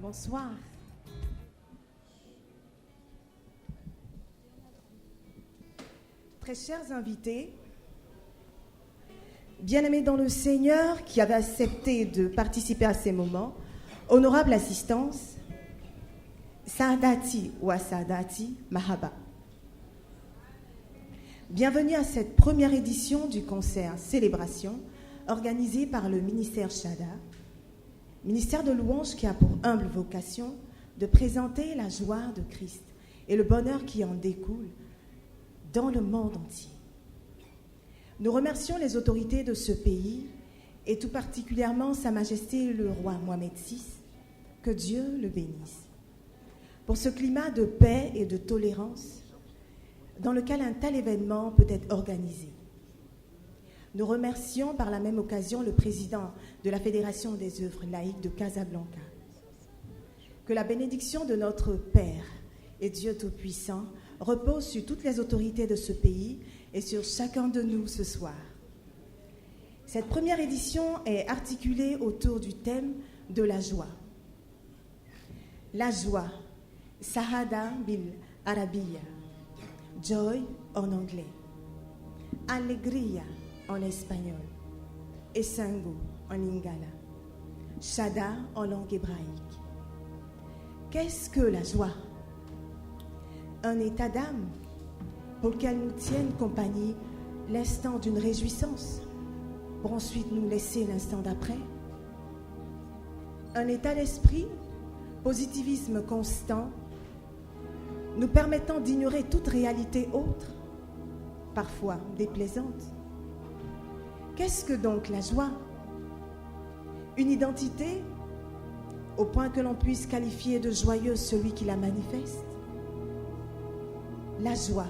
Bonsoir. Très chers invités, bien-aimés dans le Seigneur qui avaient accepté de participer à ces moments, honorable assistance, Saadati ou Asadati Mahaba. Bienvenue à cette première édition du concert Célébration organisé par le ministère Shada, ministère de louange qui a pour humble vocation de présenter la joie de Christ et le bonheur qui en découle dans le monde entier. Nous remercions les autorités de ce pays et tout particulièrement Sa Majesté le roi Mohamed VI, que Dieu le bénisse, pour ce climat de paix et de tolérance dans lequel un tel événement peut être organisé. Nous remercions par la même occasion le président de la Fédération des œuvres laïques de Casablanca. Que la bénédiction de notre Père et Dieu Tout-Puissant repose sur toutes les autorités de ce pays et sur chacun de nous ce soir. Cette première édition est articulée autour du thème de la joie. La joie, Sahada bil Arabiya, joy en anglais, alegria en espagnol, Esango en lingala, Shada en langue hébraïque. Qu'est-ce que la joie? Un état d'âme pour lequel nous tienne compagnie l'instant d'une réjouissance, pour ensuite nous laisser l'instant d'après. Un état d'esprit, positivisme constant, nous permettant d'ignorer toute réalité autre, parfois déplaisante. Qu'est-ce que donc la joie? Une identité au point que l'on puisse qualifier de joyeux celui qui la manifeste? La joie,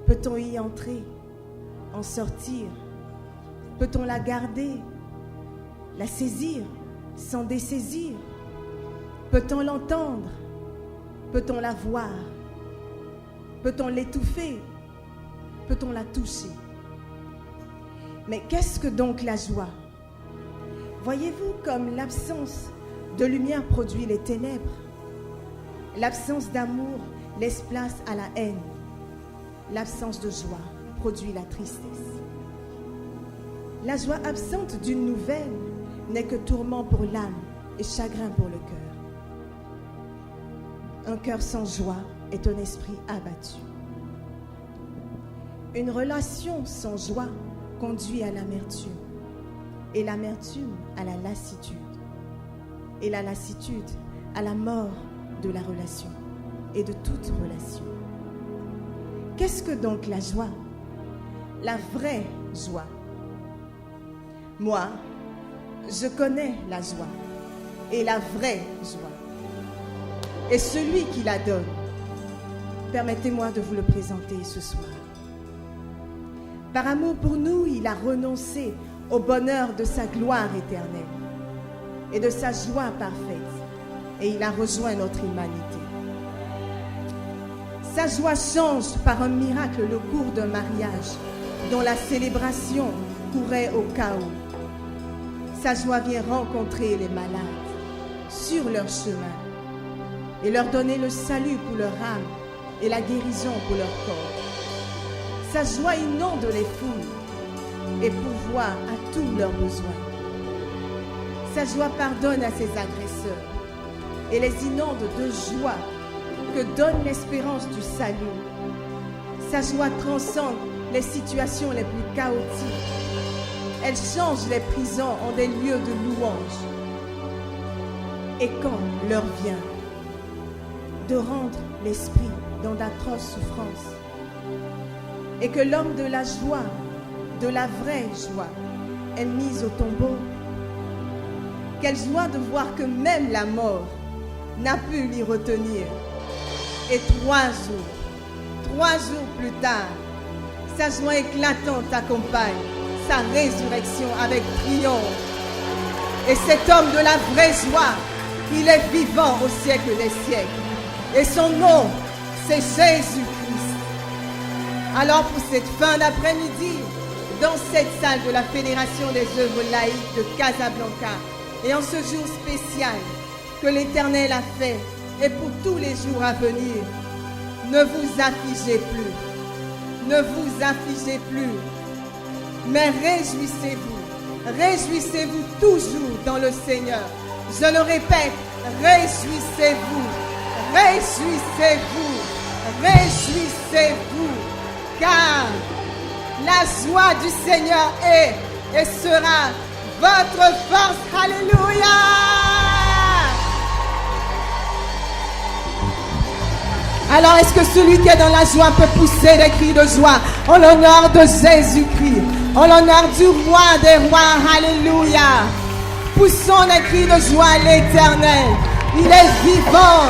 peut-on y entrer, en sortir? Peut-on la garder, la saisir, s'en dessaisir? Peut-on l'entendre? Peut-on la voir? Peut-on l'étouffer? Peut-on la toucher? Mais qu'est-ce que donc la joie? Voyez-vous comme l'absence de lumière produit les ténèbres, l'absence d'amour laisse place à la haine, l'absence de joie produit la tristesse. La joie absente d'une nouvelle n'est que tourment pour l'âme et chagrin pour le cœur. Un cœur sans joie est un esprit abattu. Une relation sans joie conduit à l'amertume, et l'amertume à la lassitude, et la lassitude à la mort de la relation et de toute relation. Qu'est-ce que donc la joie? La vraie joie. Moi, je connais la joie, et la vraie joie. Et celui qui la donne, permettez-moi de vous le présenter ce soir. Par amour pour nous, il a renoncé au bonheur de sa gloire éternelle et de sa joie parfaite, et il a rejoint notre humanité. Sa joie change par un miracle le cours d'un mariage dont la célébration courait au chaos. Sa joie vient rencontrer les malades sur leur chemin et leur donner le salut pour leur âme et la guérison pour leur corps. Sa joie inonde les foules et pourvoit à tous leurs besoins. Sa joie pardonne à ses agresseurs et les inonde de joie que donne l'espérance du salut. Sa joie transcende les situations les plus chaotiques. Elle change les prisons en des lieux de louange. Et quand l'heure vient de rendre l'esprit dans d'atroces souffrances, et que l'homme de la joie, de la vraie joie, est mis au tombeau, quelle joie de voir que même la mort n'a pu l'y retenir. Et 3 jours plus tard, sa joie éclatante accompagne sa résurrection avec triomphe. Et cet homme de la vraie joie, il est vivant au siècle des siècles. Et son nom, c'est Jésus-Christ. Alors pour cette fin d'après-midi, dans cette salle de la Fédération des œuvres laïques de Casablanca, et en ce jour spécial, que l'Éternel a fait et pour tous les jours à venir. Ne vous affligez plus. Ne vous affligez plus. Mais réjouissez-vous. Réjouissez-vous toujours dans le Seigneur. Je le répète, réjouissez-vous. Réjouissez-vous. Réjouissez-vous. Car la joie du Seigneur est et sera votre force. Alléluia. Alors, est-ce que celui qui est dans la joie peut pousser des cris de joie en l'honneur de Jésus-Christ, en l'honneur du roi des rois? Alléluia. Poussons des cris de joie à l'Éternel. Il est vivant.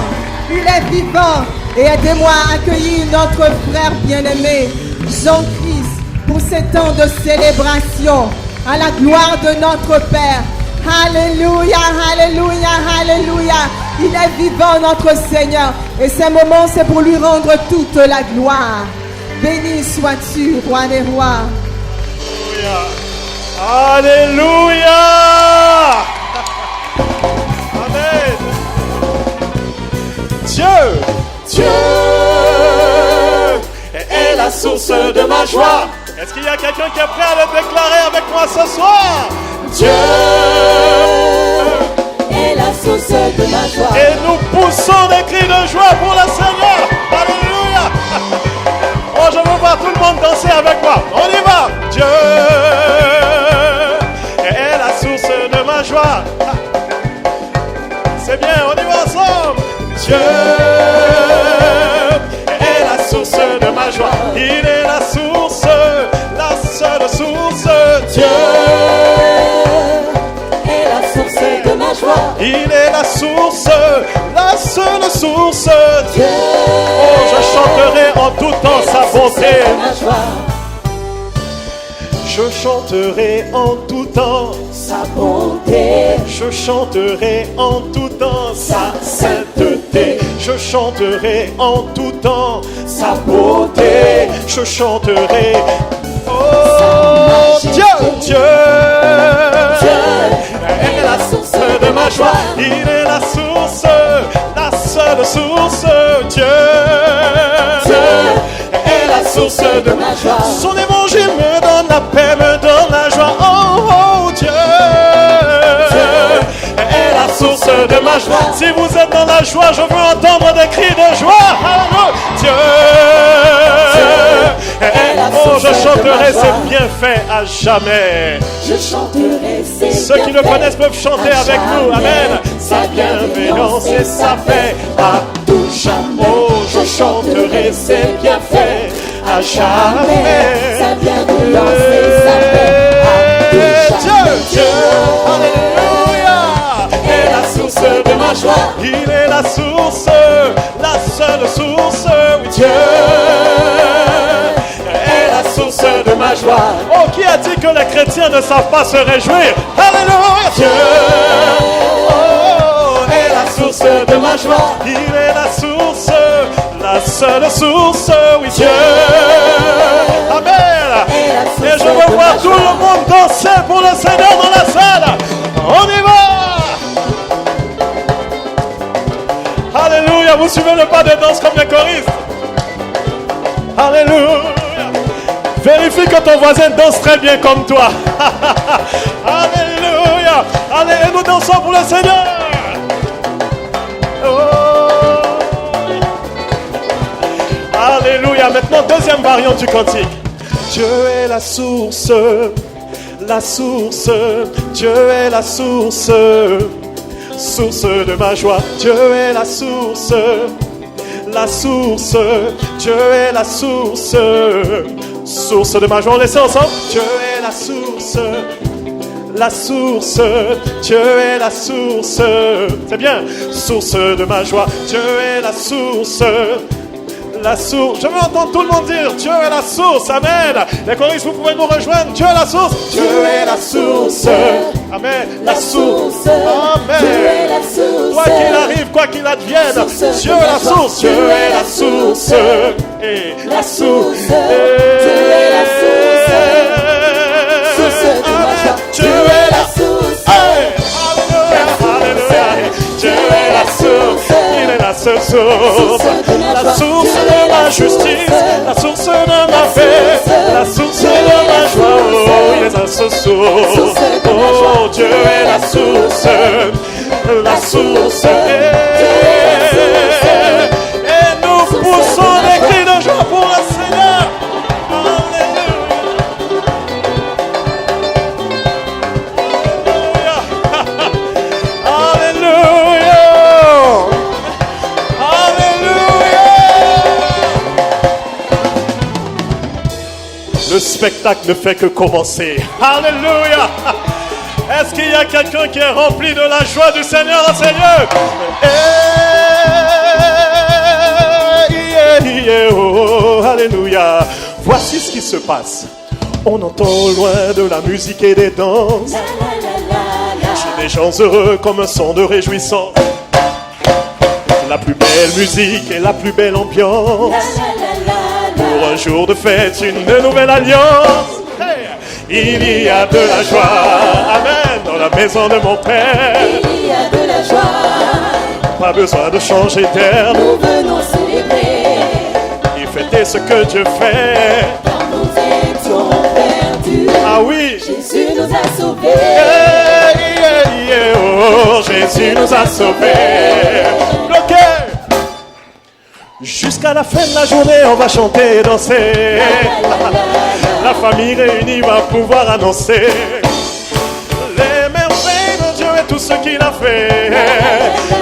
Il est vivant. Et aidez-moi à accueillir notre frère bien-aimé, Jean-Christ, pour ces temps de célébration à la gloire de notre Père. Alléluia, alléluia, alléluia. Il est vivant, notre Seigneur. Et ces moments, c'est pour lui rendre toute la gloire. Béni sois-tu, roi des rois. Alléluia. Amen. Dieu est la source de ma joie. Est-ce qu'il y a quelqu'un qui est prêt à le déclarer avec moi ce soir? Dieu est la source de ma joie. Et nous poussons des cris de joie pour le Seigneur. Alléluia. Oh, je veux voir tout le monde danser avec moi. On y va. Dieu est la source de ma joie. C'est bien, on y va ensemble. Dieu est la source de ma joie. Il est la source, la seule source. Dieu est la source de ma joie. Il est la source, la seule source. Dieu oh, je chanterai en tout temps sa bonté. Je chanterai en tout temps sa bonté. Je chanterai en tout temps sa sainteté. Je chanterai en tout temps sa beauté. Je chanterai. Oh, Dieu est la source de ma joie. Il est la source, la seule source. Dieu est la source de ma joie. Son évangile me donne la paix, me donne la joie. Oh, Dieu est la source de ma joie. Si vous êtes dans la joie, je veux entendre des cris de joie. Dieu est la source. Oh, je chanterai ses bienfaits à jamais. Je chanterai ses Ceux qui le connaissent peuvent chanter avec nous. Amen. Sa bienveillance et sa paix à tout jamais. Oh, je chanterai ses bienfaits à jamais. Sa bienveillance et sa paix à tout jamais. Dieu, alléluia, est la source de ma joie. Il est la source, la seule source. Oui, Dieu est la source de ma joie. Oh, qui a dit que les chrétiens ne savent pas se réjouir? Alléluia. Dieu est la source de ma joie. Il est la source, la seule source. Oui, Dieu. Amen. Et je veux voir tout le monde danser pour le Seigneur dans la salle. On y va. Alléluia. Vous suivez le pas de danse comme les choristes. Alléluia. Vérifie que ton voisin danse très bien comme toi. Alléluia. Allez, et nous dansons pour le Seigneur. Oh. Alléluia. Maintenant, deuxième variante du cantique. Dieu est la source, la source. Dieu est la source, source de ma joie. Dieu est la source, la source. Dieu est la source, source de ma joie. On laisse ensemble. Dieu est la source, la source. Dieu est la source. C'est bien. Source de ma joie. Dieu est la source. La source. Je veux entendre tout le monde dire Dieu est la source. Amen. Les choristes, vous pouvez nous rejoindre. Dieu est la source. Dieu est la source. Amen. La source. Amen. Dieu est la source. Quoi qu'il arrive, quoi qu'il advienne, Dieu est la source. Dieu est la source. Et la source. Dieu est la source. Source de ma joie. Dieu est la source. Alléluia. Alléluia. Dieu est seule source, la source de ma justice, la source de ma paix, la source de ma joie. Oh, il est la seule source. Oh, Dieu est la source, la source. Et nous poussons des cris de joie pour le Seigneur. Le spectacle ne fait que commencer. Alléluia. Est-ce qu'il y a quelqu'un qui est rempli de la joie du Seigneur, Seigneur? Oh, alléluia. Voici ce qui se passe. On entend loin de la musique et des danses. J'ai des gens heureux comme un son de réjouissance. La plus belle musique et la plus belle ambiance. Pour un jour de fête, une nouvelle alliance. Hey! Il y a de la joie, amen, dans la maison de mon Père. Il y a de la joie. Pas besoin de changer d'air. Nous venons célébrer. Et fêter ce que Dieu fait. Car nous étions perdus. Ah oui. Jésus nous a sauvés. Oh, Jésus nous a sauvés. Bloqué. Jusqu'à la fin de la journée, on va chanter et danser. La famille réunie va pouvoir annoncer les merveilles de Dieu et tout ce qu'il a fait.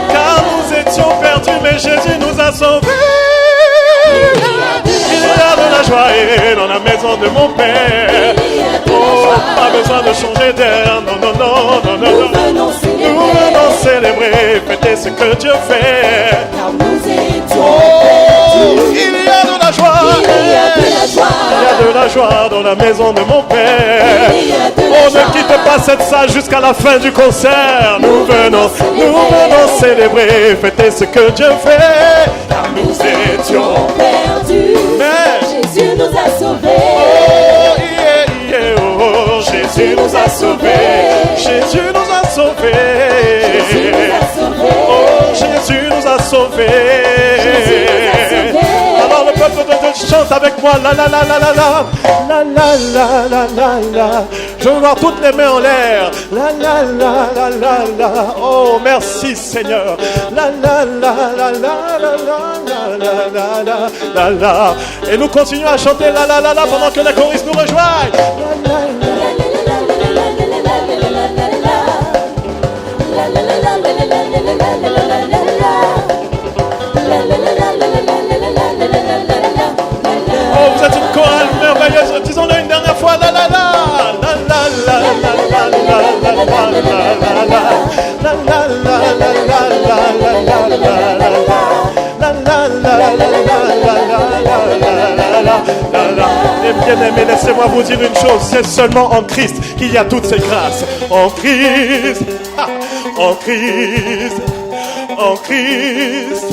Car nous étions perdus, mais Jésus nous a sauvés. Il y a de la joie dans la maison de mon Père. Oh, pas besoin de changer d'air. Non, non, non, non, non. Nous venons célébrer, fêter ce que Dieu fait. Car nous étions perdus. Il y a de la joie. Il y a de la joie. Il y a de la joie dans la maison de mon Père. On ne quitte pas cette salle jusqu'à la fin du concert. Nous venons célébrer, fêter ce que Dieu fait. Car nous étions perdus. Mais Jésus nous a sauvés. Oh, Jésus nous a sauvés. Jésus nous a sauvés. Oh, Jésus nous a sauvés. Alors le peuple de Dieu chante avec moi. La la la la la la. La la la la la la. Je veux voir toutes les mains en l'air. La la la la la la. Oh, merci Seigneur. La la la la la la la la la la la. Et nous continuons à chanter la la la la pendant que les choristes nous rejoignent. La la la. Oh, vous êtes une chorale merveilleuse. Disons-le une dernière fois. La la la. La la la la la la la la la la la. La la la la la la la la la la. La la la la la la la la. Et bien aimés, laissez-moi vous dire une chose. C'est seulement en Christ qu'il y a toutes ces grâces. En Christ. En Christ. En Christ.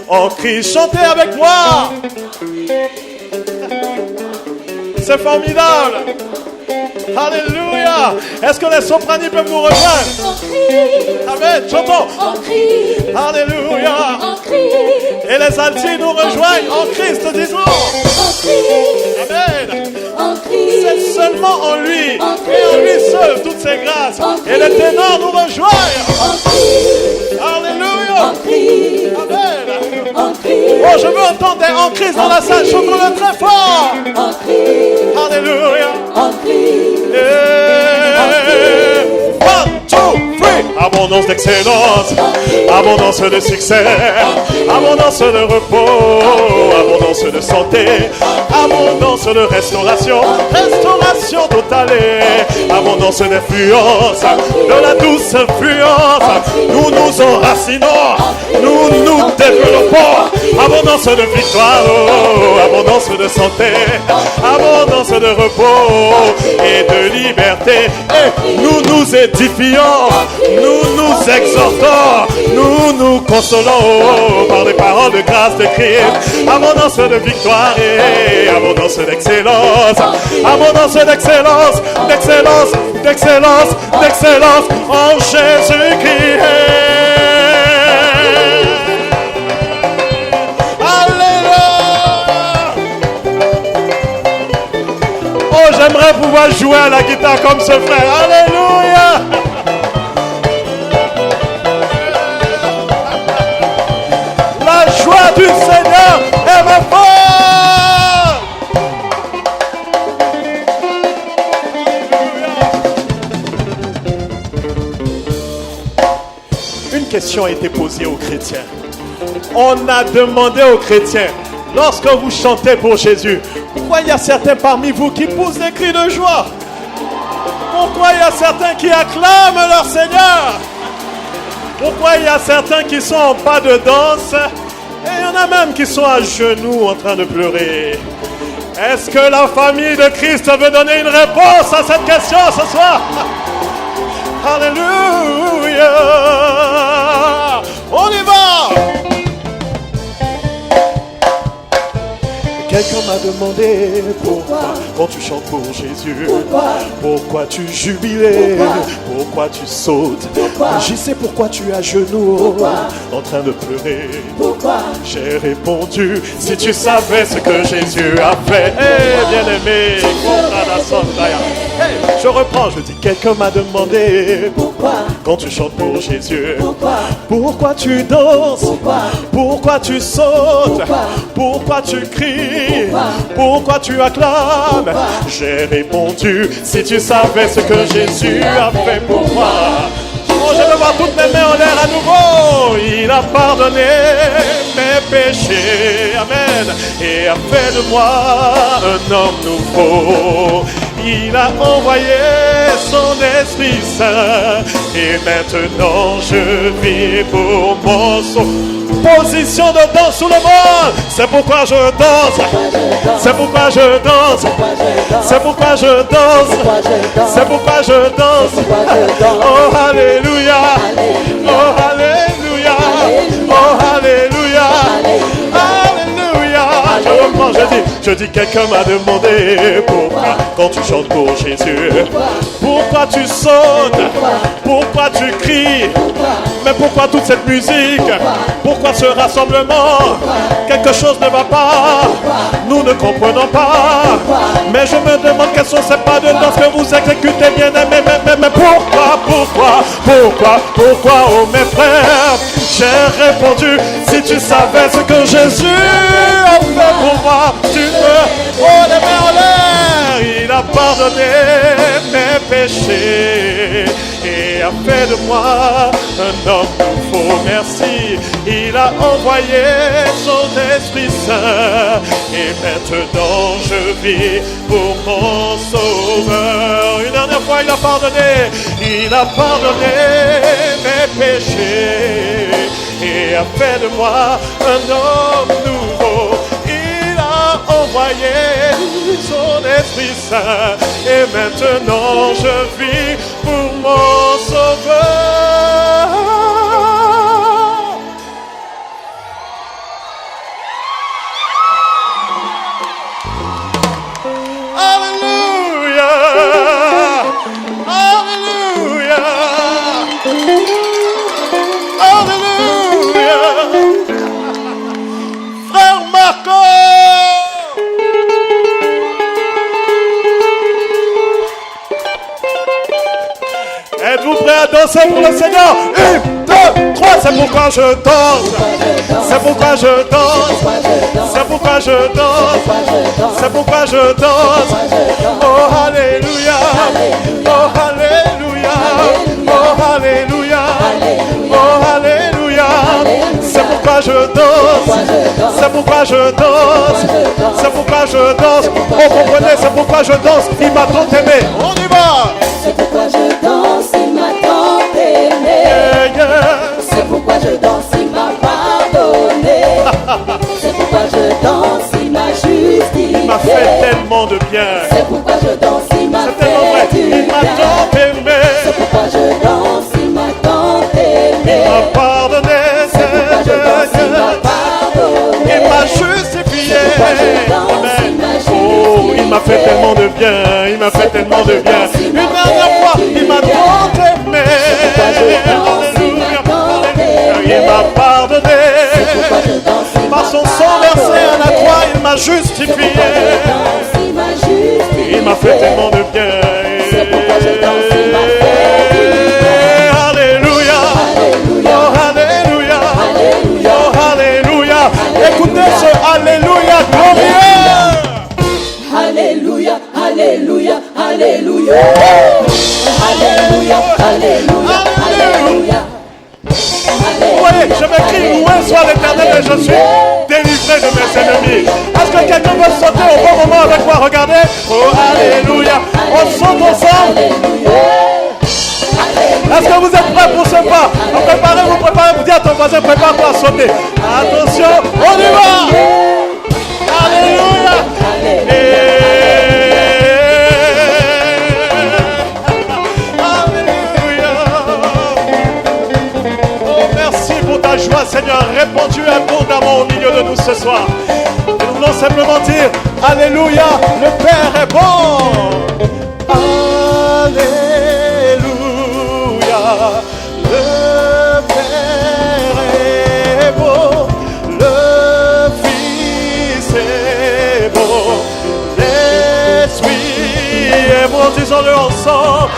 En Christ. Chantez avec moi. C'est formidable. Alléluia. Est-ce que les sopranis peuvent nous rejoindre? Amen. Chantons. Alléluia. Et les altis nous rejoignent en Christ, disons. Amen. C'est seulement en lui et en lui seul toutes ces grâces. Et les ténors nous rejoignent. Alléluia. Amen. Oh, je veux entendre des en Christ dans la salle. Chantons-le très fort. Alléluia. One, two, three. Abondance d'excellence, abondance de succès, abondance de repos, abondance de santé, abondance de restauration, restauration totale, abondance d'influence, de la douce influence. Nous nous enracinons, nous nous développons, abondance de victoire, abondance de santé, abondance de repos et de liberté. Et nous nous édifions, nous nous exhortons, nous nous consolons par les paroles de grâce de Christ. Abondance de victoire et abondance d'excellence, abondance d'excellence, d'excellence, d'excellence, d'excellence en Jésus-Christ. J'aimerais pouvoir jouer à la guitare comme ce frère. Alléluia. La joie du Seigneur est ma force. Une question a été posée aux chrétiens. On a demandé aux chrétiens, lorsque vous chantez pour Jésus, pourquoi il y a certains parmi vous qui poussent des cris de joie? Pourquoi il y a certains qui acclament leur Seigneur? Pourquoi il y a certains qui sont en pas de danse? Et il y en a même qui sont à genoux en train de pleurer. Est-ce que la famille de Christ veut donner une réponse à cette question ce soir? Alléluia! On y va! Quelqu'un m'a demandé pourquoi, quand tu chantes pour Jésus, pourquoi tu jubilais, pourquoi tu sautes. Je sais pourquoi tu es à genoux, en train de pleurer. J'ai répondu, si tu savais ce que Jésus a fait. Hey, bien-aimé, hey, je reprends, je dis, quelqu'un m'a demandé quand tu chantes pour Jésus, pourquoi tu danses, pourquoi tu sautes, pourquoi tu cries. Pourquoi tu acclames? J'ai répondu, si tu savais ce que Jésus a fait pour moi. Oh, je veux voir toutes mes mains en l'air à nouveau. Il a pardonné mes péchés, amen, et a fait de moi un homme nouveau. Il a envoyé son Esprit Saint, et maintenant je vis pour mon salut. Position de danse sous le monde. C'est pourquoi je danse. C'est pourquoi je danse. C'est pourquoi je danse. C'est pourquoi je danse. Oh alléluia. Oh alléluia. Oh alléluia. Alléluia. Je reprends, je dis quelqu'un m'a demandé pourquoi quand tu chantes pour Jésus, pourquoi tu sautes, pourquoi tu cries, mais pourquoi toute cette musique, pourquoi ce rassemblement, quelque chose ne va pas, nous ne comprenons pas, mais je me demande quels sont ces pas de danse que vous exécutez bien aimé, mais pourquoi, oh mes frères, j'ai répondu, si tu savais ce que Jésus a fait pour moi, tu me, oh les mains en l'air, il a pardonné mes péchés et a fait de moi un homme nouveau, merci, il a envoyé son Esprit Saint et maintenant je vis pour mon Sauveur. Une dernière fois il a pardonné mes péchés et a fait de moi un homme nouveau. Il a envoyé son Esprit Saint et maintenant je vis pour mon Sauveur. Alléluia, Alléluia, Alléluia. Frère Marco, êtes-vous prêts à danser pour le Seigneur? 1, 2, 3, c'est pourquoi je danse. C'est pourquoi je danse. C'est pourquoi je danse. C'est pourquoi je danse. Oh Alléluia. Oh Alléluia. Oh Alléluia. Oh Alléluia. C'est pourquoi je danse. C'est pourquoi je danse. C'est pourquoi je danse. Oh comprenez, c'est pourquoi je danse. Il m'a tant aimé. On y va. C'est pourquoi je danse, il m'a tant aimé. Yeah, yeah. C'est pourquoi je danse, il m'a pardonné. C'est pourquoi je danse, il m'a justifié. Il m'a fait tellement de bien. C'est pourquoi je danse, il m'a C'est tellement vrai. fait du Il m'a bien. tant aimé. C'est pourquoi je danse, il m'a tant aimé. Il m'a pardonné. C'est pourquoi je danse, il m'a pardonné. Il m'a justifié. Amen. Oh, il m'a fait tellement de bien. Il m'a fait tellement de bien. Une dernière fois, il m'a tant aimé. Alléluia. Il m'a pardonné. Par son sang versé à la croix, il m'a justifié. Il m'a fait tellement de bien. C'est pourquoi je danse, il m'a fait vivre. Alléluia. Alléluia. Oh, alléluia. Alléluia. Oh, alléluia. Écoutez ce alléluia glorieux. Alléluia, alléluia, alléluia. Alléluia, alléluia, alléluia. Vous voyez, je m'écris loué soit l'Éternel et je suis délivré de mes ennemis. Est-ce que quelqu'un veut sauter au bon moment avec moi? Regardez. Oh, alléluia. On saute ensemble. Est-ce que vous êtes prêts pour ce pas? Vous préparez, vous dites à ton voisin, prépare-toi à sauter. Attention, on y va. Alléluia. Alléluia. Oh, merci pour ta joie, Seigneur. Répandu abondamment au milieu de nous ce soir. Et nous voulons simplement dire, Alléluia, le Père est bon. Alléluia, le Père est beau, le Fils est beau, l'Esprit est bon, disons-le ensemble.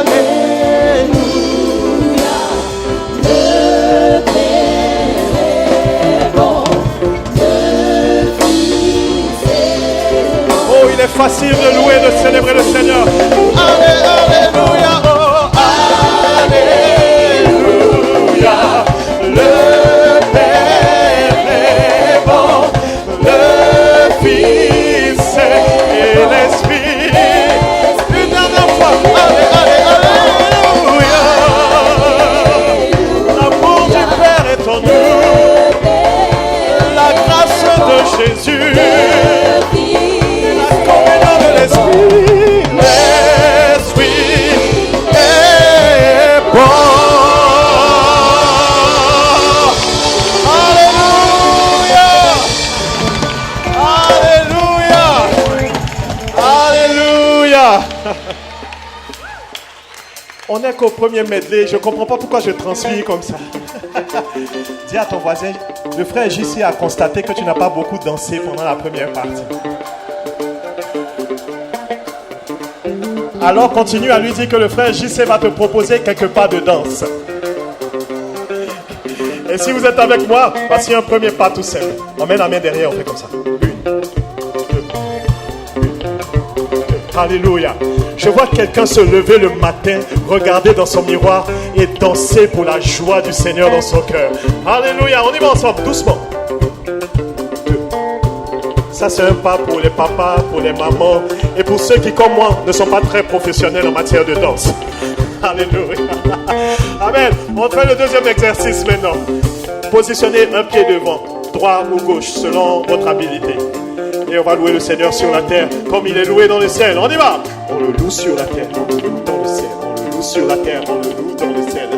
Alléluia, Le Père est bon, le Fils est bon. oh, il est facile de louer, de célébrer le Seigneur. Alléluia, oh, alléluia, le Père est bon, le Fils et l'Esprit. Une dernière fois, alléluia. L'amour du Père est en nous, la grâce de Jésus. La communion de l'Esprit, l'Esprit est bon. Alléluia, Alléluia, Alléluia. On n'est qu'au premier medley, je ne comprends pas pourquoi je transmets comme ça. Dis à ton voisin, le frère JC a constaté que tu n'as pas beaucoup dansé pendant la première partie. Alors continue à lui dire que le frère JC va te proposer quelques pas de danse. Et si vous êtes avec moi, voici un premier pas tout simple. On met la main derrière, on fait comme ça. Une, deux. Alléluia. Je vois quelqu'un se lever le matin, regarder dans son miroir et danser pour la joie du Seigneur dans son cœur. Alléluia. On y va ensemble, doucement. Deux. Ça, c'est un pas pour les papas, pour les mamans et pour ceux qui, comme moi, ne sont pas très professionnels en matière de danse. Alléluia. Amen. On fait le deuxième exercice maintenant. Positionnez un pied devant, droit ou gauche, selon votre habilité. Et on va louer le Seigneur sur la terre comme il est loué dans le ciel. On y va. On le loue sur la terre, on le loue dans le ciel. On le loue sur la terre, on le loue dans le ciel.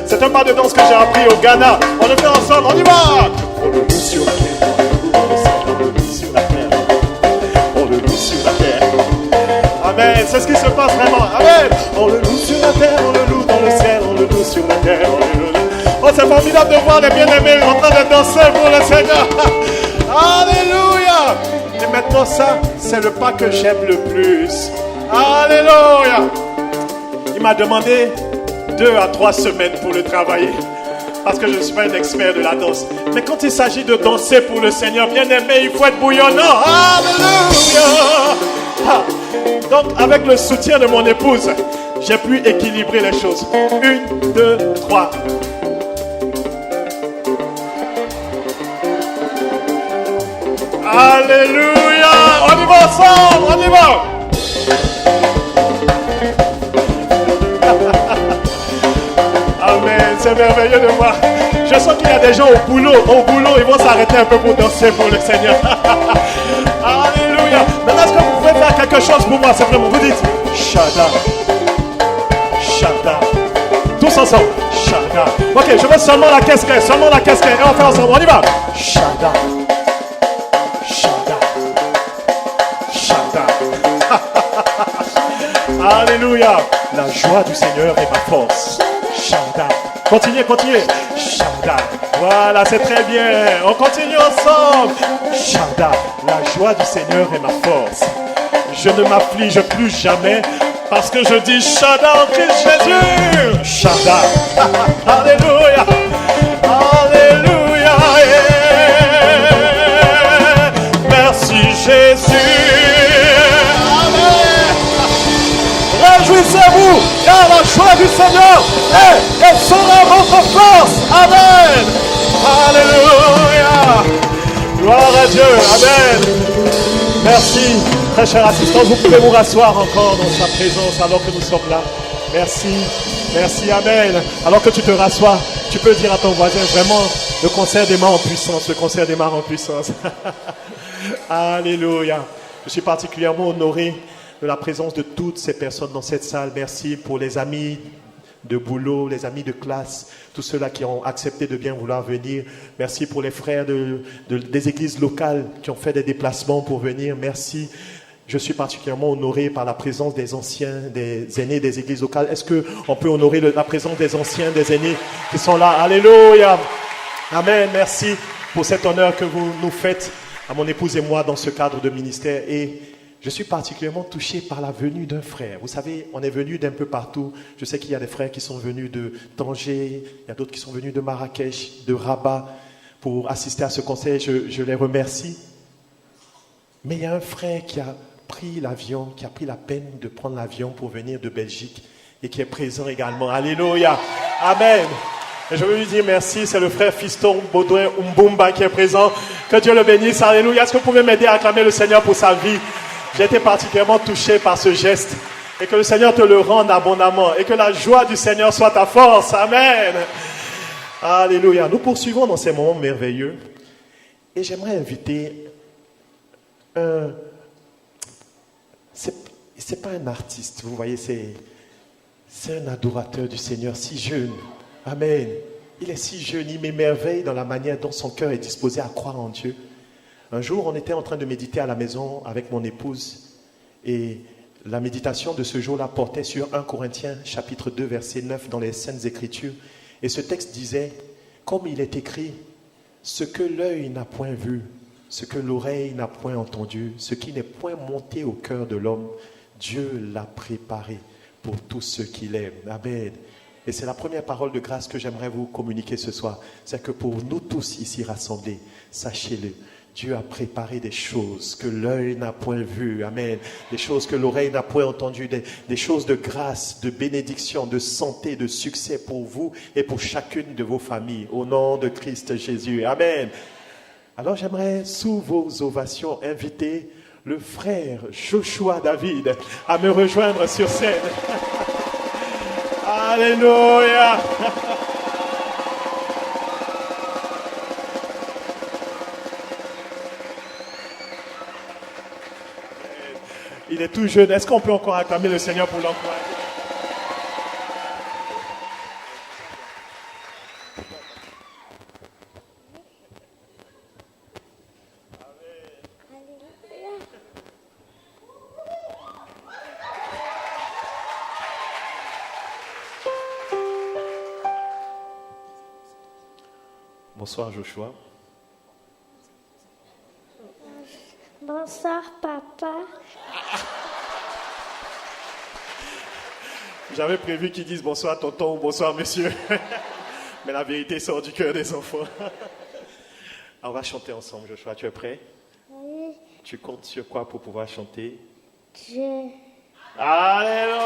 C'est un pas de danse que j'ai appris au Ghana. On le fait ensemble, on y va. On le loue sur la terre, on le loue dans le ciel. On le loue sur la terre, on le loue sur la terre. Amen, c'est ce qui se passe vraiment. Amen. On le loue sur la terre, on le loue dans le ciel. On le loue sur la terre, on le loue. Oh, c'est formidable de voir les bien-aimés en train de danser pour le Seigneur. Alléluia. Et maintenant ça, c'est le pas que j'aime le plus. Alléluia. Il m'a demandé 2 à 3 semaines pour le travailler. Parce que je ne suis pas un expert de la danse. Mais quand il s'agit de danser pour le Seigneur, bien aimé, il faut être bouillonnant. Alléluia. Donc, avec le soutien de mon épouse, j'ai pu équilibrer les choses. 1, 2, 3. Alléluia. On y va ensemble, on y va. Amen, c'est merveilleux de voir. Je sens qu'il y a des gens au boulot, ils vont s'arrêter un peu pour danser pour le Seigneur. Alléluia. Maintenant, est-ce que vous pouvez faire quelque chose pour moi? Simplement, vous dites Shada, Shada. Tous ensemble, Shada. Ok, je veux seulement la casquette, et on fait ensemble, on y va. Shada, Shada, Shada. Alléluia. La joie du Seigneur est ma force. Shada. Continuez. Shada. Voilà, c'est très bien. On continue ensemble. Shada. La joie du Seigneur est ma force. je ne m'afflige plus jamais. Parce que je dis Shaddai en Christ Jésus. Shaddai. Alléluia. Alléluia. Yeah. Merci Jésus. Amen. Réjouissez-vous, car la joie du Seigneur est sera votre force. Amen. Alléluia. Gloire à Dieu. Amen. Merci. Très chère assistance, vous pouvez vous rasseoir encore dans sa présence alors que nous sommes là. Merci. Merci. Amen. Alors que tu te rassois, tu peux dire à ton voisin vraiment le concert des mains en puissance. Le concert des mains en puissance. Alléluia. Je suis particulièrement honoré de la présence de toutes ces personnes dans cette salle. Merci pour les amis de boulot, les amis de classe, tous ceux-là qui ont accepté de bien vouloir venir. Merci pour les frères des églises locales qui ont fait des déplacements pour venir. Merci. Je suis particulièrement honoré par la présence des anciens, des aînés des églises locales. Est-ce qu'on peut honorer la présence des anciens, des aînés qui sont là? Alléluia. Amen. Merci pour cet honneur que vous nous faites à mon épouse et moi dans ce cadre de ministère. Et je suis particulièrement touché par la venue d'un frère. Vous savez, on est venu d'un peu partout. Je sais qu'il y a des frères qui sont venus de Tanger, il y a d'autres qui sont venus de Marrakech, de Rabat, pour assister à ce conseil. Je les remercie. Mais il y a un frère qui a pris l'avion, qui a pris la peine de prendre l'avion pour venir de Belgique et qui est présent également. Alléluia. Amen. Et je veux lui dire merci. C'est le frère Fiston Baudouin Mbumba qui est présent. Que Dieu le bénisse. Alléluia. Est-ce que vous pouvez m'aider à acclamer le Seigneur pour sa vie? J'ai été particulièrement touché par ce geste. Et que le Seigneur te le rende abondamment. Et que la joie du Seigneur soit ta force. Amen. Alléluia. Nous poursuivons dans ces moments merveilleux. Et j'aimerais inviter c'est pas un artiste, vous voyez, c'est un adorateur du Seigneur, si jeune. Amen. Il est si jeune, il m'émerveille dans la manière dont son cœur est disposé à croire en Dieu. Un jour, on était en train de méditer à la maison avec mon épouse et la méditation de ce jour-là portait sur 1 Corinthiens chapitre 2 verset 9 dans les Saintes Écritures. Et ce texte disait, comme il est écrit, ce que l'œil n'a point vu, ce que l'oreille n'a point entendu, ce qui n'est point monté au cœur de l'homme, Dieu l'a préparé pour tous ceux qui l'aiment. Amen. Et c'est la première parole de grâce que j'aimerais vous communiquer ce soir. C'est que pour nous tous ici rassemblés, sachez-le, Dieu a préparé des choses que l'œil n'a point vues. Amen. Des choses que l'oreille n'a point entendues. Des choses de grâce, de bénédiction, de santé, de succès pour vous et pour chacune de vos familles. Au nom de Christ Jésus. Amen. Alors j'aimerais, sous vos ovations, inviter le frère Joshua David à me rejoindre sur scène. Alléluia. Il est tout jeune. Est-ce qu'on peut encore acclamer le Seigneur pour l'encourager? Bonsoir Joshua. Bonsoir papa. J'avais prévu qu'ils disent bonsoir tonton ou bonsoir monsieur. Mais la vérité sort du cœur des enfants. On va chanter ensemble Joshua, tu es prêt? Oui. Tu comptes sur quoi pour pouvoir chanter? Dieu. Alléluia.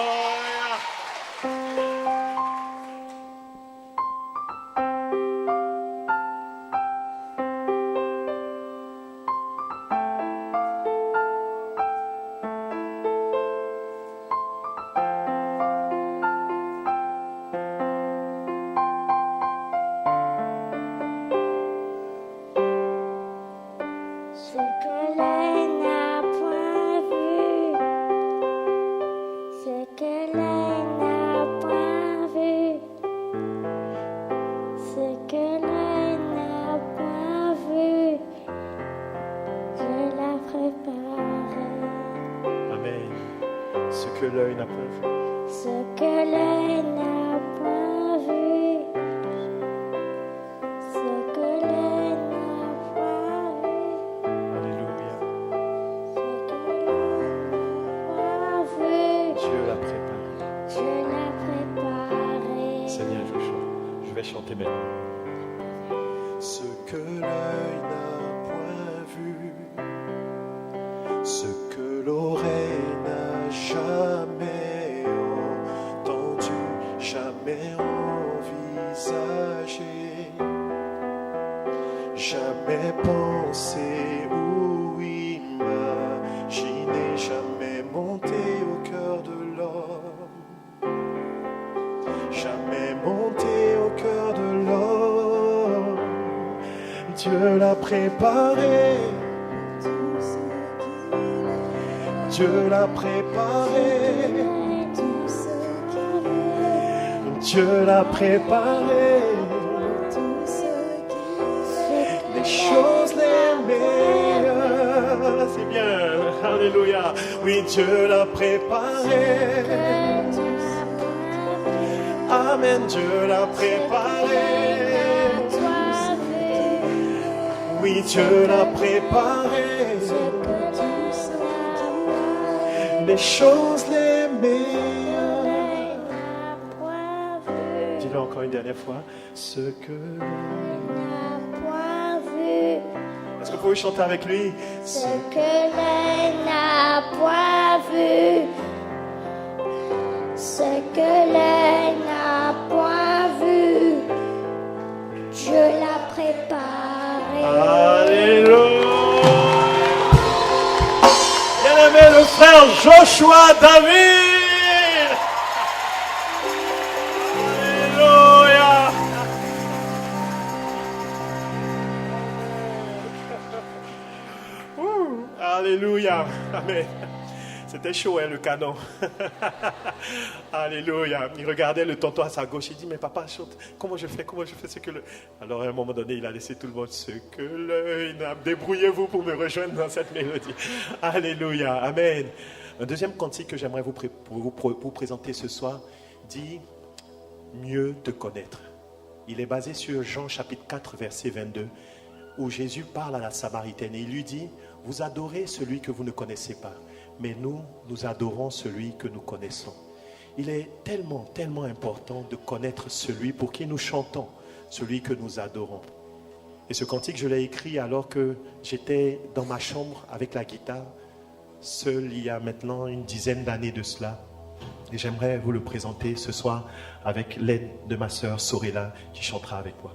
vais chanter maintenant. Ce que l'œil n'a point vu, ce que l'oreille n'a jamais entendu, jamais envisagé, jamais pensé ou imaginé, jamais monté au cœur de l'homme, jamais monté au cœur de l'homme. Dieu l'a préparé, Dieu l'a préparé, Dieu l'a préparé, les choses les meilleures. C'est bien, alléluia. Oui, Dieu l'a préparé. Amen, Dieu l'a préparé. Oui, Dieu l'a préparé. Les choses les meilleures. Dis-le encore une dernière fois. Ce que est-ce que vous pouvez chanter avec lui? Ce que l'œil n'a point vu, ce que l'œil n'a point vu, Dieu l'a préparé. Alléluia. Bien-aimé le frère Joshua David. Alléluia. Alléluia. Amen. C'était chaud, hein, le canon. Alléluia. Il regardait le tonton à sa gauche. Il dit, mais papa, chante. Comment je fais ce que le... Alors, à un moment donné, il a laissé tout le monde. Ce que l'œil n'a... Débrouillez-vous pour me rejoindre dans cette mélodie. Alléluia. Amen. Un deuxième cantique que j'aimerais vous présenter ce soir dit mieux te connaître. Il est basé sur Jean chapitre 4, verset 22, où Jésus parle à la Samaritaine et il lui dit, vous adorez celui que vous ne connaissez pas. Mais nous adorons celui que nous connaissons. Il est tellement, tellement important de connaître celui pour qui nous chantons, celui que nous adorons. Et ce cantique, je l'ai écrit alors que j'étais dans ma chambre avec la guitare, seul il y a maintenant une dizaine d'années de cela. Et j'aimerais vous le présenter ce soir avec l'aide de ma sœur Sorella qui chantera avec moi.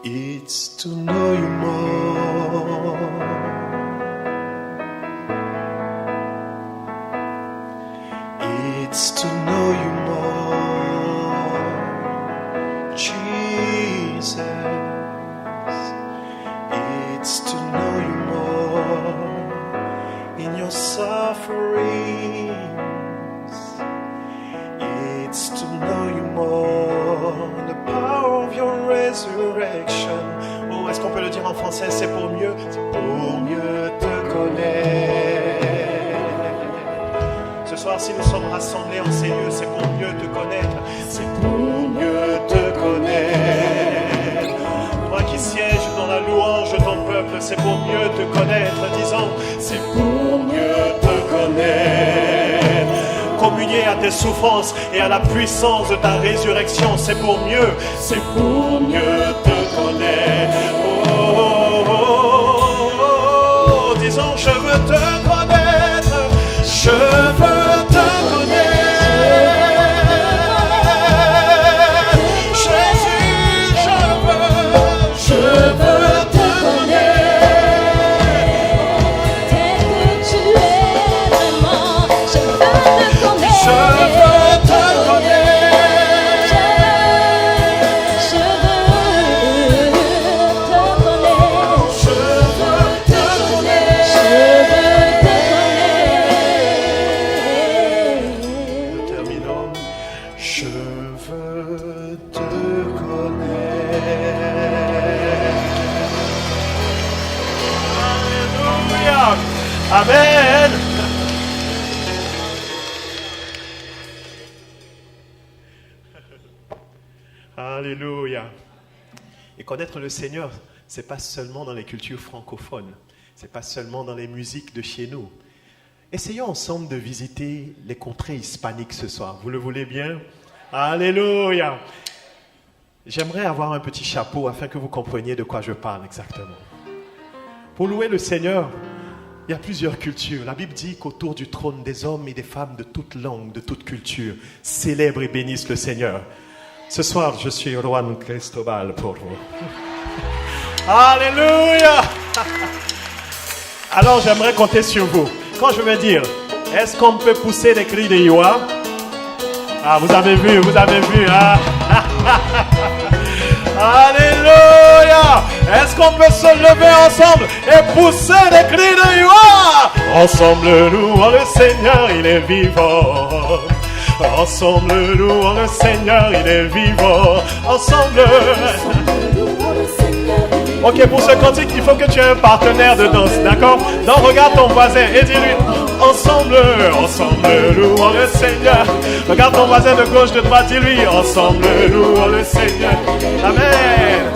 It's to know you more. It's to know you more, Jesus. It's to know you more in your sufferings. It's to know you more in the power of your resurrection. Oh, est-ce qu'on peut le dire en français? C'est pour mieux te connaître. Ce soir, si nous sommes rassemblés en ces lieux, c'est pour mieux te connaître. C'est pour mieux te connaître. Toi qui sièges dans la louange de ton peuple, c'est pour mieux te connaître. Disons, c'est pour mieux te connaître. Communier à tes souffrances et à la puissance de ta résurrection, c'est pour mieux te connaître. Oh, disons, je veux te connaître, je veux te connaître, Jésus, je veux te connaître, tel que tu es vraiment, je veux te connaître. je veux te connaître, Je veux te connaître. je veux te connaître. Nous terminons. Je veux te connaître. Alléluia. Amen. Alléluia. Et connaître le Seigneur, c'est pas seulement dans les cultures francophones, c'est pas seulement dans les musiques de chez nous. Essayons ensemble de visiter les contrées hispaniques ce soir. Vous le voulez bien? Alléluia. J'aimerais avoir un petit chapeau afin que vous compreniez de quoi je parle exactement. Pour louer le Seigneur, il y a plusieurs cultures. La Bible dit qu'autour du trône des hommes et des femmes de toute langue, de toute culture, célèbrent et bénissent le Seigneur. Ce soir, je suis Juan Cristobal pour vous. Alléluia. Alors, j'aimerais compter sur vous. Quand je vais dire, est-ce qu'on peut pousser les cris de Yoa? Ah, vous avez vu, hein? Alléluia. Est-ce qu'on peut se lever ensemble et pousser les cris de Yoa? Ensemble, louons le Seigneur, il est vivant. Ensemble, louons le Seigneur, il est vivant. Ensemble. Ok, pour ce cantique, il faut que tu aies un partenaire de danse, d'accord? Donc regarde ton voisin et dis-lui, ensemble, louons le Seigneur. Regarde ton voisin de gauche, de droite, dis-lui, ensemble, louons le Seigneur. Amen.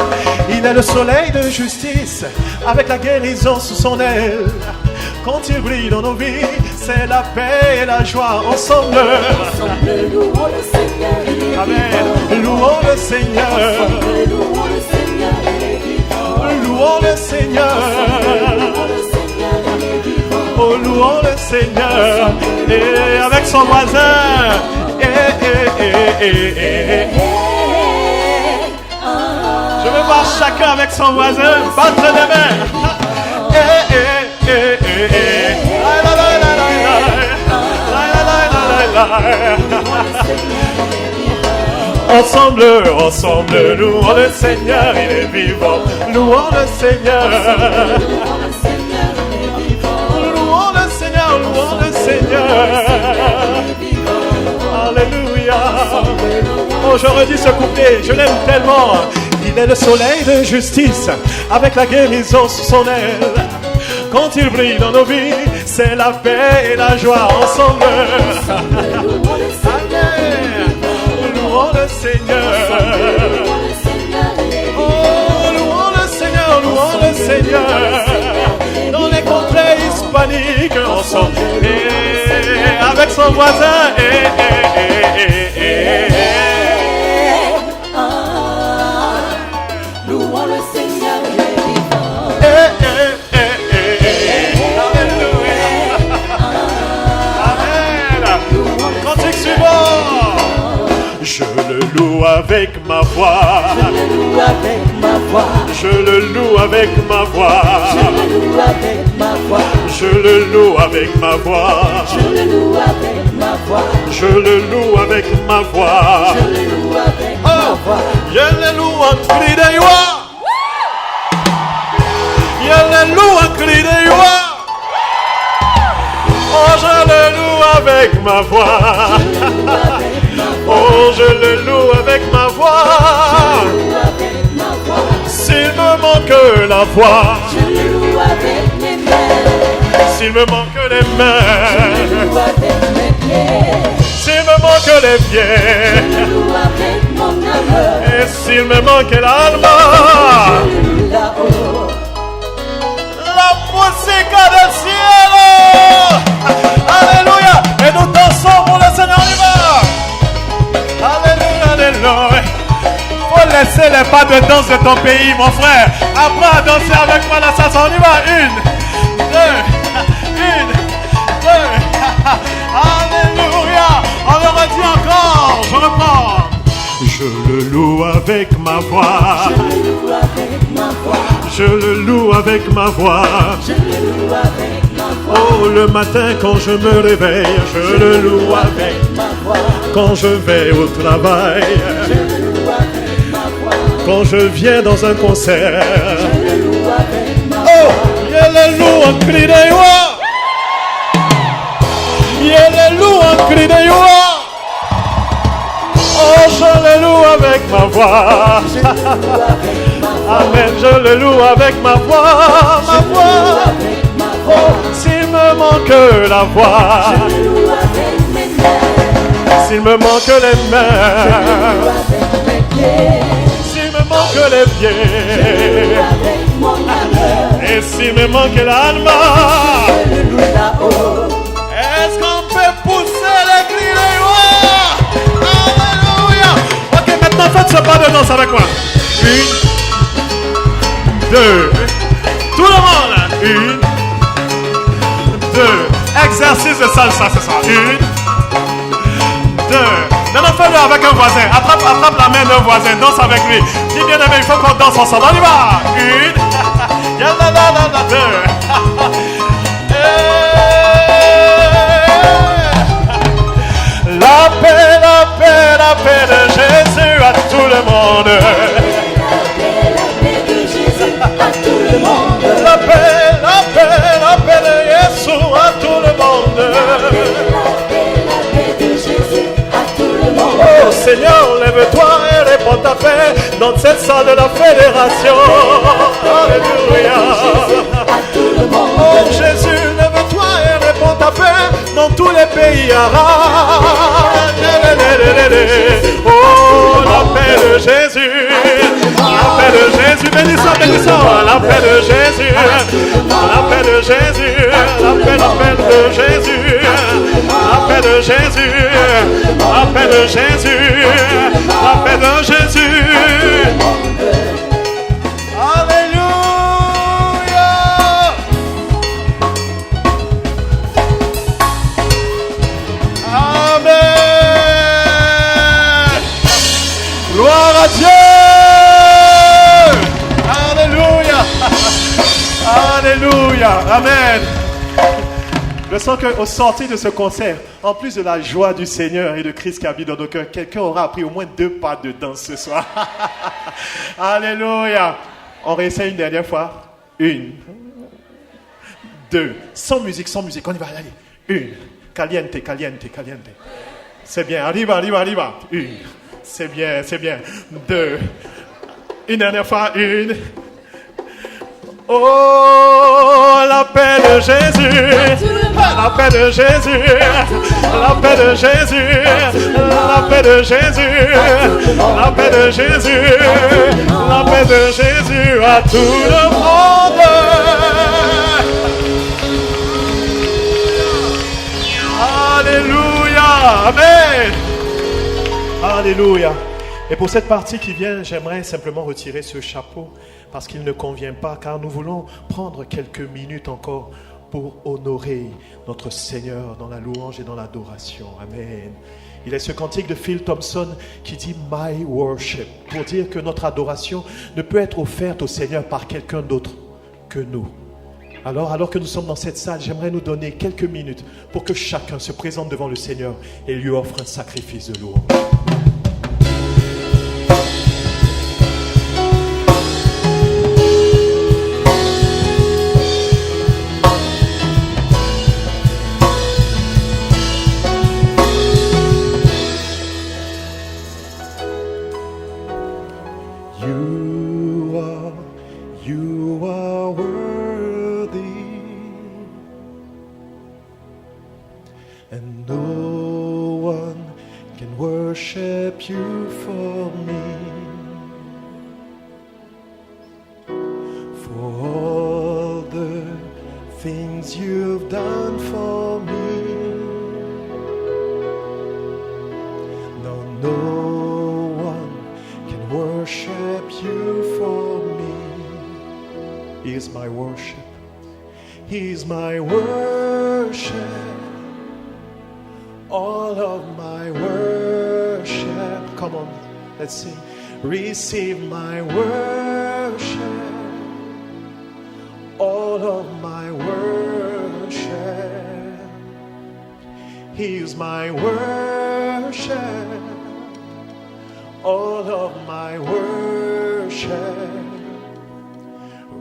Il est le soleil de justice, avec la guérison sous son aile. Quand il brille dans nos vies, c'est la paix et la joie. Ensemble, Louons le Seigneur, il est amen. vivant. Louons le Seigneur. Louons le Seigneur, il est vivant. Louons le Seigneur. Louons le Seigneur, il est vivant. Oh, louons le Seigneur. Et avec son voisin. Je veux voir chacun avec son voisin battre les mains. Ensemble, louons le Seigneur, il est vivant. Louons le Seigneur. Louons le Seigneur, louons le Seigneur. Alléluia. Oh, je redis ce couplet, je l'aime tellement. Il est le soleil de justice, avec la guérison sous son aile. Quand il brille dans nos vies, c'est la paix et la joie. Ensemble. Amen. Louons le Seigneur. Oh, louons le Seigneur, louons le Seigneur. Dans les contrées hispaniques, ensemble. Et avec son voisin. Louons le Seigneur, il est vivant. Amen. Cantique suivant. Je le loue avec ma voix. Je le loue avec ma voix. Je le loue avec ma voix. Je le loue avec ma voix. Je le loue avec ma voix. Je le loue avec ma voix. Je le loue avec ma voix. Je le loue avec ma voix. Je le loue en cri de joie. Je le loue en cri de joie. Oh, je le loue avec ma voix. Oh, je le loue avec ma voix. S'il me manque la voix, Je le loue avec mes mains. s'il me manque les mains, Je le loue avec mes pieds. s'il me manque les pieds, Je le loue avec mon âme. et s'il me manque l'alma, Je le loue là-haut. la musique del cielo. Alléluia. Et nous dansons pour le Seigneur, on y va. Alléluia, alléluia. Faut laisser les pas de danse de ton pays, mon frère. Apprends à danser avec moi la salsa. On y va. 1, 2, 1, 2. Alléluia. On le redit encore. Je reprends. Je le loue avec ma voix. Je le loue avec ma voix. Je le loue avec ma voix. Je le loue avec ma voix. Oh, le matin quand je me réveille, je le loue avec. Ma voix. Quand je vais au travail, Je le loue avec ma voix. quand je viens dans un concert. Je le loue avec ma voix. Oh, je le loue en cri de joie. Je le loue en cri de joie. Oh, je le loue avec ma voix. Je le loue avec ma voix. Amen, je le loue avec ma voix. Ma voix. Avec ma Oh, voix. s'il me manque la voix, Je le loue avec mes mains. s'il me manque les Je le mains, loue avec mes pieds. s'il me manque les Je le pieds, loue avec mon âme. et s'il me manque l'alma, Je le loue là-haut. est-ce qu'on peut pousser les cris de joie? Alléluia. Ok, maintenant faites ce pas de danse avec moi. 1, 2, tout le monde. 1, 2, exercice de salsa, c'est ça. 1, 2. Maintenant fais-le avec un voisin. Attrape la main d'un voisin, danse avec lui. Dis bien aimé, il faut qu'on danse ensemble. On y va. 1, 2. La paix, la paix, la paix de Jésus à tout le monde. La paix de Jésus à tout le monde. La paix, la paix, la paix de Jésus à tout le monde. La paix de Jésus à tout le monde. Oh Seigneur, lève-toi et réponds ta paix dans cette salle de la fédération. Alléluia. À tout le monde. Oh Jésus, lève-toi et réponds ta paix dans tous les pays arabes. Oh, la paix de Jésus. La paix de Jésus. Bénissons, bénissons. La paix de Jésus. La paix de Jésus. La paix de Jésus. La paix de Jésus. La paix de Jésus. La paix de Jésus. Alléluia. Amen. Gloire à Dieu. Alléluia. Alléluia. Amen. Je sens qu'au sortir de ce concert, en plus de la joie du Seigneur et de Christ qui habite dans nos cœurs, quelqu'un aura appris au moins 2 pas de danse ce soir. Alléluia. On réessaye une dernière fois. 1, 2. Sans musique, sans musique. On y va, allez. 1. Caliente, caliente, caliente. C'est bien. Arriba, arriba, arriba. 1. C'est bien, c'est bien. 2. Une dernière fois. 1. Oh, la paix de Jésus, la paix de Jésus, la paix de Jésus, la paix de Jésus, la paix de Jésus, la paix de Jésus à tout le monde. Alléluia, amen. Alléluia. Et pour cette partie qui vient, j'aimerais simplement retirer ce chapeau parce qu'il ne convient pas, car nous voulons prendre quelques minutes encore pour honorer notre Seigneur dans la louange et dans l'adoration. Amen. Il est ce cantique de Phil Thompson qui dit « My worship » pour dire que notre adoration ne peut être offerte au Seigneur par quelqu'un d'autre que nous. Alors que nous sommes dans cette salle, j'aimerais nous donner quelques minutes pour que chacun se présente devant le Seigneur et lui offre un sacrifice de louange. You are worthy, and no one can worship you for me. For all the things you've done for me, no one can worship you for me. He is my worship. He is my worship. All of my worship. Come on, let's sing. Receive my worship. All of my worship. He is my worship. All of my worship.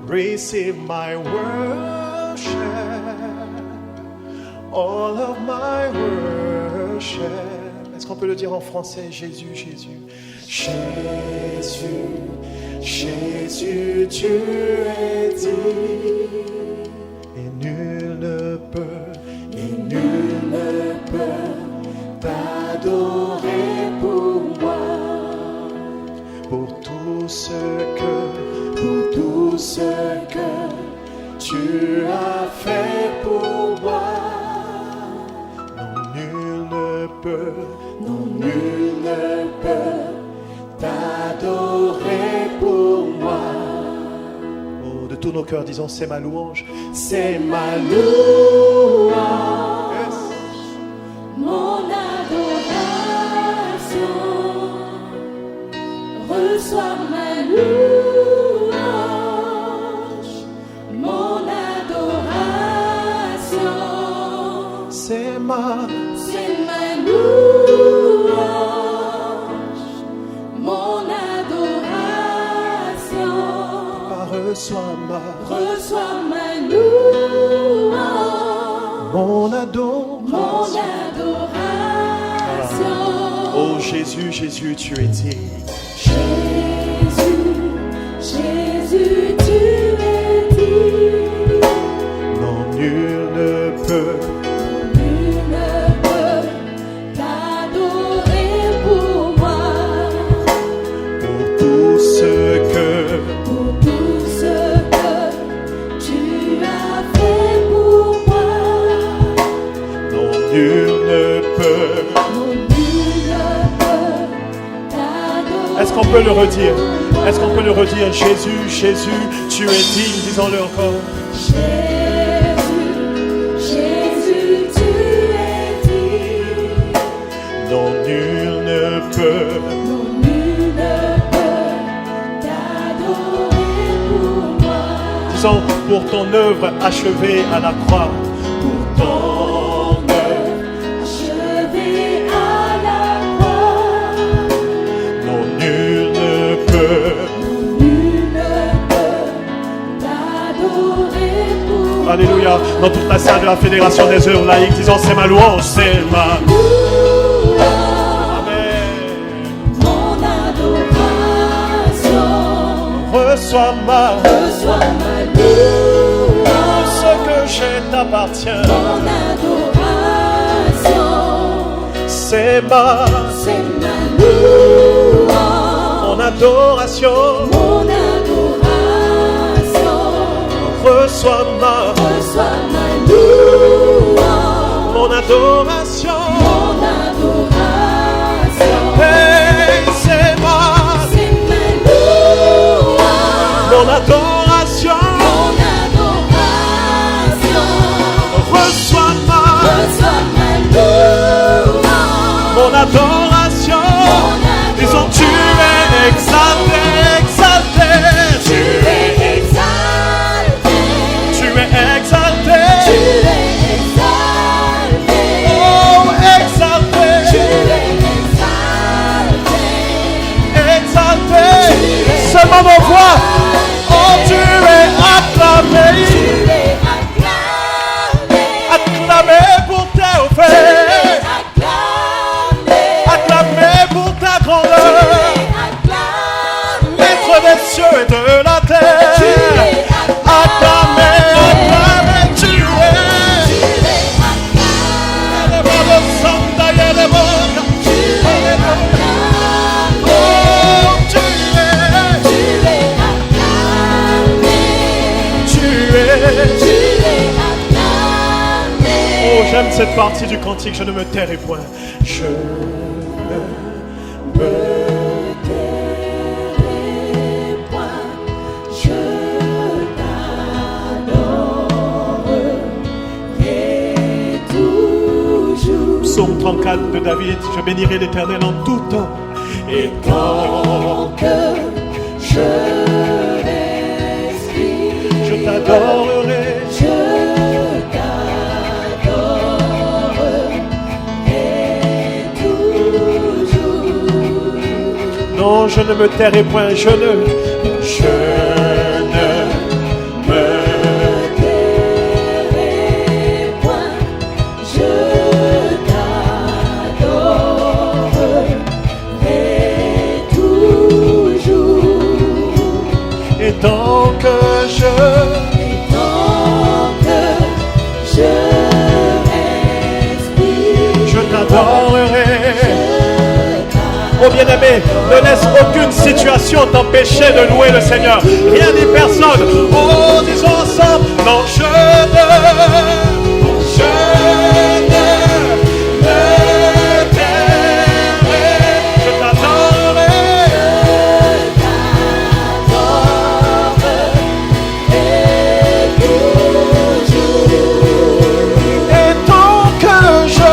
Receive my worship, all of my worship. Est-ce qu'on peut le dire en français? Jésus, Jésus. Jésus, Jésus, tu es digne. Et nul ne peut t'adorer pour moi. Pour tout ce que tu as fait pour moi. Non, nul ne peut t'adorer pour moi. Oh, de tous nos cœurs, disons, c'est ma louange. C'est ma louange. Yes. Mon adoration. Reçois ma louange. Mon adoration. C'est ma louange, mon adoration. Reçois ma louange, mon adoration. Oh Jésus, Jésus, tu es digne. Jésus, tu es digne. Non, nul ne peut t'adorer pour moi. Pour tout ce que tu as fait pour moi. Non, nul ne peut. t'adorer. Est-ce qu'on peut le redire? Est-ce qu'on peut le redire? Jésus, Jésus, tu es digne. Disons-le encore. Jésus, tu es digne. Non, nul ne peut. T'adorer pour moi. Disons, pour ton œuvre achevée à la croix. Pour ton œuvre achevée à la croix. Non, nul ne peut. T'adorer pour moi. Alléluia. Dans toute la salle de la Fédération des œuvres laïques, disons, c'est ma louange, c'est ma louange. Amen. Mon adoration. Reçois ma louange. Tout ce que j'ai t'appartient. Mon adoration. C'est ma louange. Mon adoration. Mon adoration. Reçois ma louange. Mon adoration. Mon adoration. Hey, c'est ma louange. Mon adoration. Mon adoration. Reçois ma louange. Mon adoration. voix. Oh, tu es acclamé. Acclamé pour tes faits. Acclamé pour ta grandeur. Maître des cieux et de la terre. Acclamé, acclamé, tu es. Oh, j'aime cette partie du cantique, je ne me tairai point. Je ne me tairai point, je t'adorerai toujours. Psaume 34 de David, je bénirai l'Éternel en tout temps. Et tant que je respire, je t'adorerai. Je t'adorerai toujours. Non, je ne me tairai point, je ne me tairai point, je t'adorerai toujours. Et tant que je respire, je t'adorerai. Oh bien-aimé, ne laisse aucune situation t'empêcher de louer le Seigneur. Rien ni personne. Oh, disons ensemble, non, je ne me tairai. Je t'adorerai. Et tant que je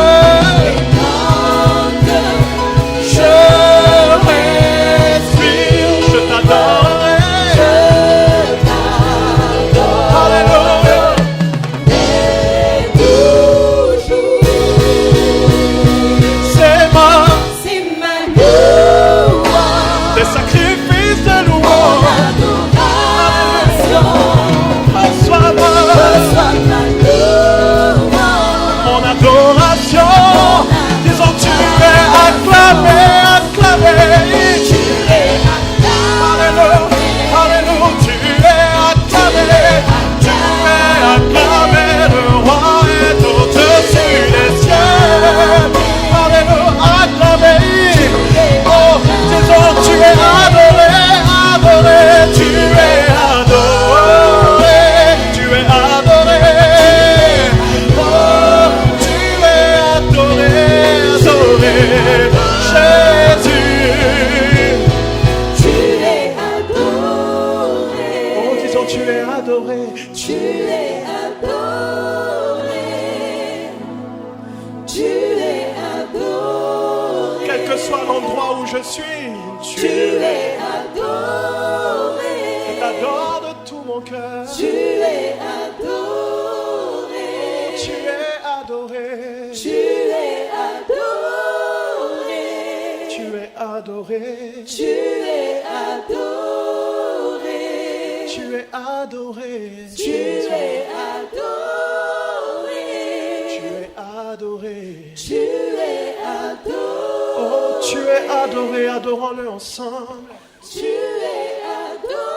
adorons-le ensemble. Tu es adoré.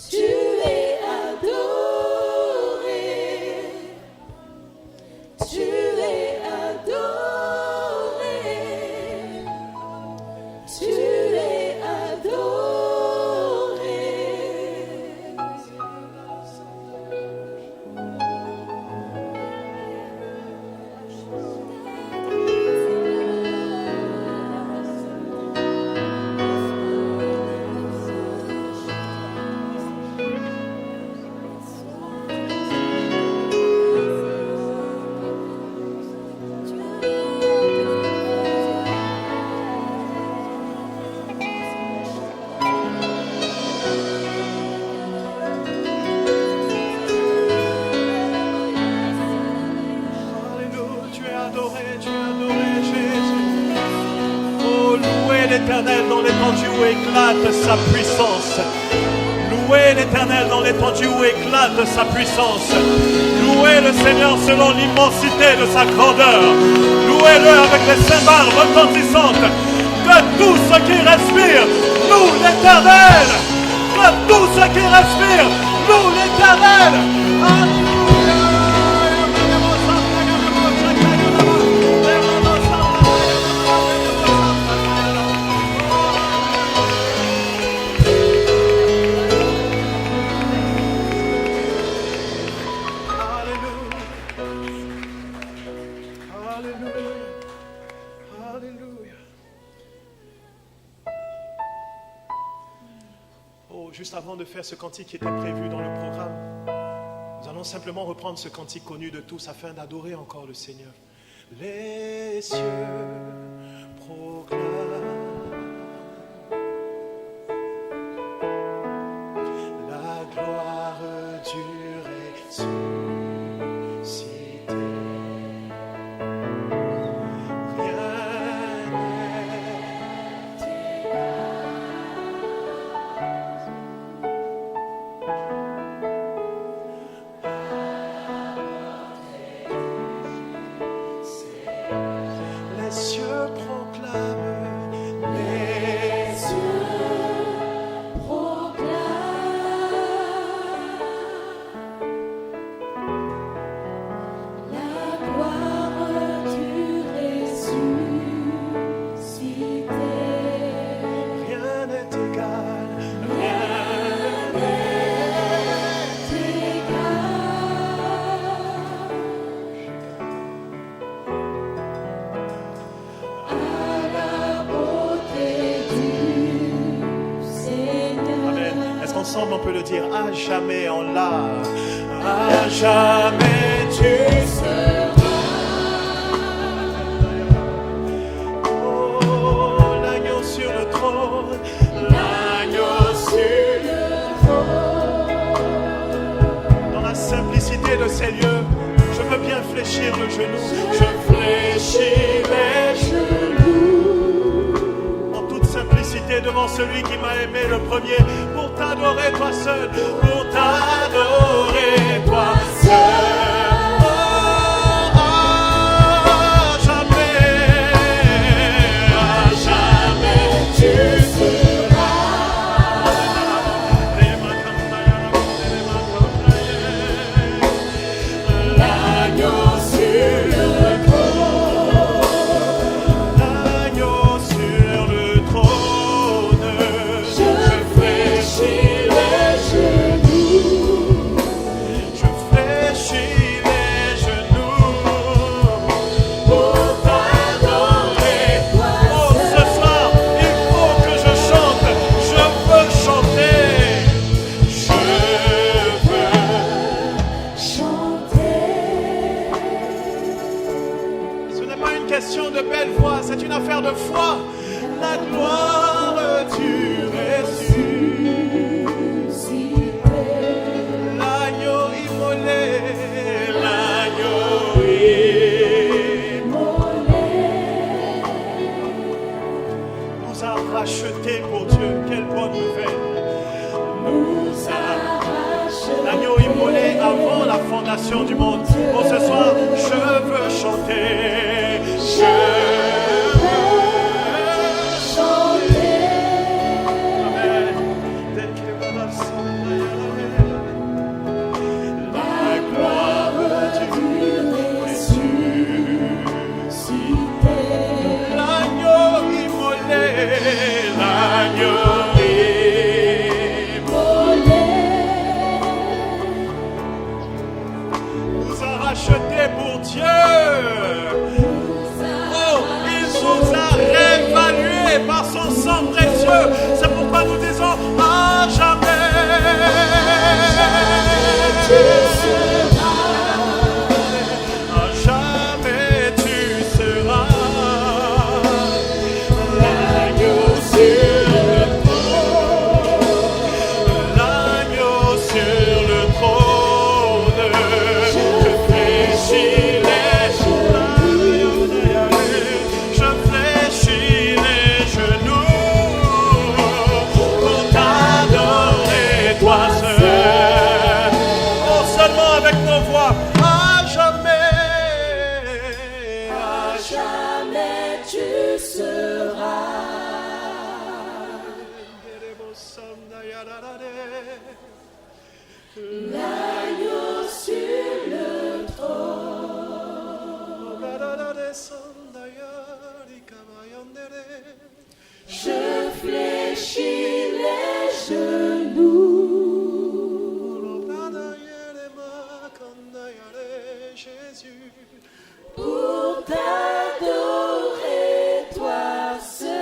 Tu es adoré. Tu es adoré. Tu es adoré. l'étendue où éclate sa puissance. Louez l'Éternel dans l'étendue où éclate sa puissance. Louez le Seigneur selon l'immensité de sa grandeur. Louez-le avec les cymbales retentissantes. Que tout ce qui respire loue l'Éternel. Que tout ce qui respire loue l'Éternel. Juste avant de faire ce cantique qui était prévu dans le programme, nous allons simplement reprendre ce cantique connu de tous afin d'adorer encore le Seigneur. Les cieux proclament la gloire du ressuscité. On peut le dire, à jamais en l'art, à jamais tu seras. Oh, l'agneau sur le trône, l'agneau sur le trône. Dans la simplicité de ces lieux, je veux bien fléchir le genou, je fléchis les genoux. En toute simplicité devant celui qui m'a aimé le premier, pour t'adorer toi seul, pour t'adorer toi seul. Oh, à jamais tu seras. L'agneau sur le trône, l'agneau sur le trône. Je fléchis les genoux, je fléchis les genoux pour t'adorer. Oh, ce soir, il faut que je chante, je veux chanter, je veux chanter. Ce n'est pas une question de belle voix, c'est une affaire de foi. La gloire du ressuscité, l'agneau immolé, l'agneau immolé, nous a rachetés pour Dieu. Quelle bonne nouvelle! Nous a rachetés. L'agneau immolé avant la fondation du monde. Pour ce soir, je veux chanter, je pour Dieu. Oh, L'agneau sur le trône. Je fléchis les genoux pour t'adorer, toi seul.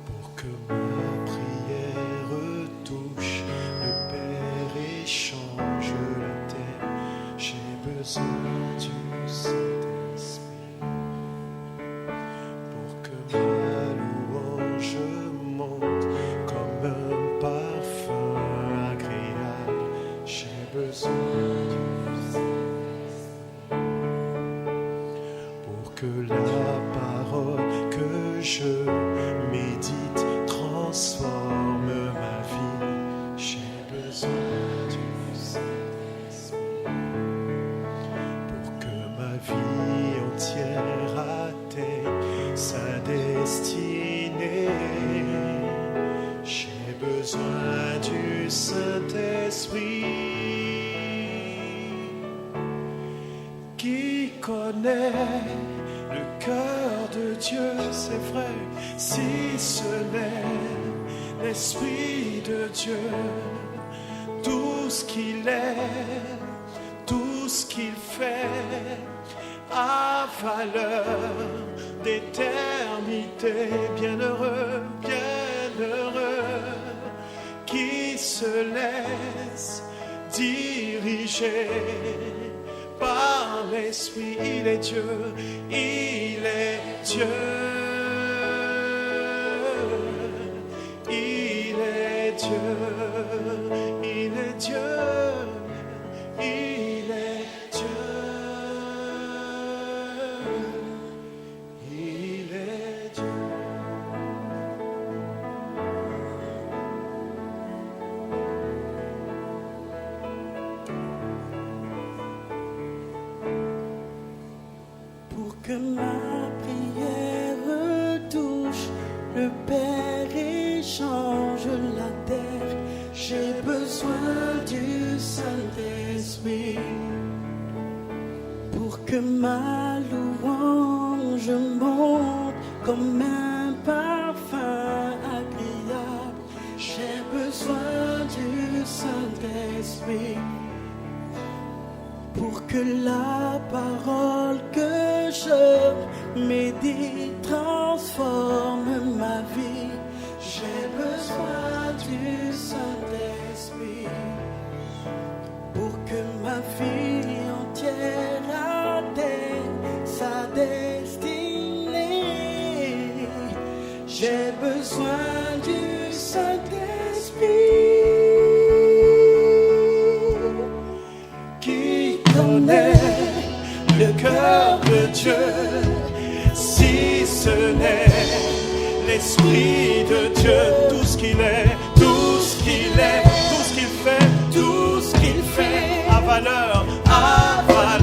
Pour que ma prière touche le Père et change la terre, j'ai besoin du Saint-Esprit. Pour que ma louange monte comme un parfum agréable, j'ai besoin du Saint-Esprit. Pour que la parole que je médite transforme ma vie, j'ai besoin du Saint-Esprit. Pour que ma vie entière atteigne sa destinée, j'ai besoin du Saint-Esprit. Qui connaît le cœur de Dieu, c'est vrai, si ce n'est l'Esprit de Dieu, tout ce qu'il est, tout ce qu'il fait, a valeur d'éternité. Bienheureux, bienheureux, qui se laisse diriger par l'Esprit. Il est Dieu, il est Dieu, il est Dieu, il est Dieu, il est Dieu, il est Dieu. Pour que ma prière touche le Père et change la terre, j'ai besoin du Saint-Esprit. Pour que ma louange monte comme un parfum agréable, j'ai besoin du Saint-Esprit. Pour que la parole que je médite transforme ma vie, j'ai besoin du Saint-Esprit. Pour que ma vie entière atteigne sa destinée, j'ai besoin du Saint-Esprit. Qui connaît le cœur de Dieu, si ce n'est l'Esprit de Dieu, tout ce qu'il est, tout ce qu'il est, tout ce qu'il fait, tout ce qu'il fait, a valeur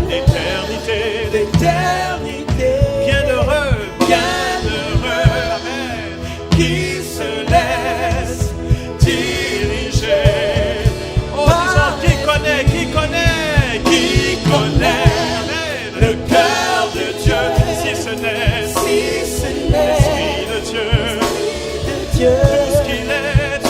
d'éternité, d'éternité. Bienheureux, bienheureux, amen, qui se laisse diriger. Oh, disons, qui connaît, qui connaît le cœur de Dieu, si ce n'est l'Esprit de Dieu, tout ce qu'il est,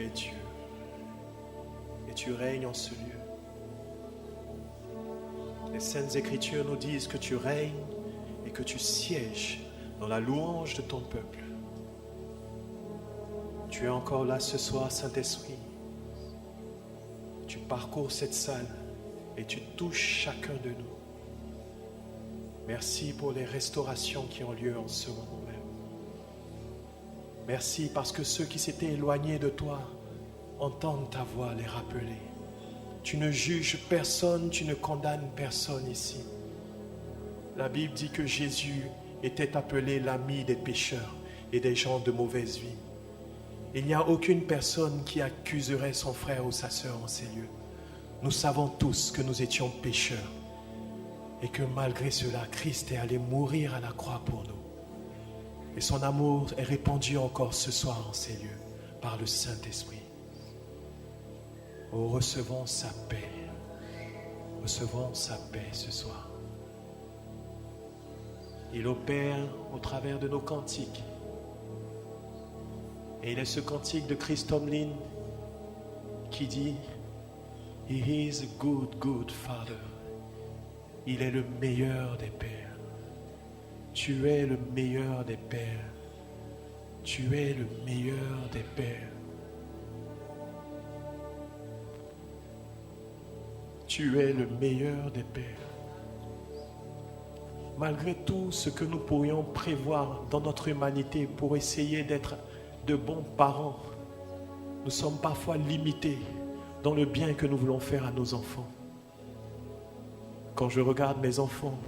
es Dieu. Et tu règnes en ce lieu. Les Saintes Écritures nous disent que tu règnes et que tu sièges dans la louange de ton peuple. Tu es encore là ce soir, Saint-Esprit. Tu parcours cette salle et tu touches chacun de nous. Merci pour les restaurations qui ont lieu en ce moment même. Merci parce que ceux qui s'étaient éloignés de toi entendent ta voix les rappeler. Tu ne juges personne, tu ne condamnes personne ici. La Bible dit que Jésus était appelé l'ami des pécheurs et des gens de mauvaise vie. Il n'y a aucune personne qui accuserait son frère ou sa sœur en ces lieux. Nous savons tous que nous étions pécheurs et que malgré cela, Christ est allé mourir à la croix pour nous. Et son amour est répandu encore ce soir en ces lieux par le Saint-Esprit. Oh, recevons sa paix. Recevons sa paix ce soir. Il opère au travers de nos cantiques. Et il est ce cantique de Chris Tomlin qui dit « He is a good, good Father ». Il est le meilleur des pères. Tu es le meilleur des pères. Tu es le meilleur des pères. Tu es le meilleur des pères. Malgré tout ce que nous pourrions prévoir dans notre humanité pour essayer d'être de bons parents, nous sommes parfois limités dans le bien que nous voulons faire à nos enfants. Quand je regarde mes enfants,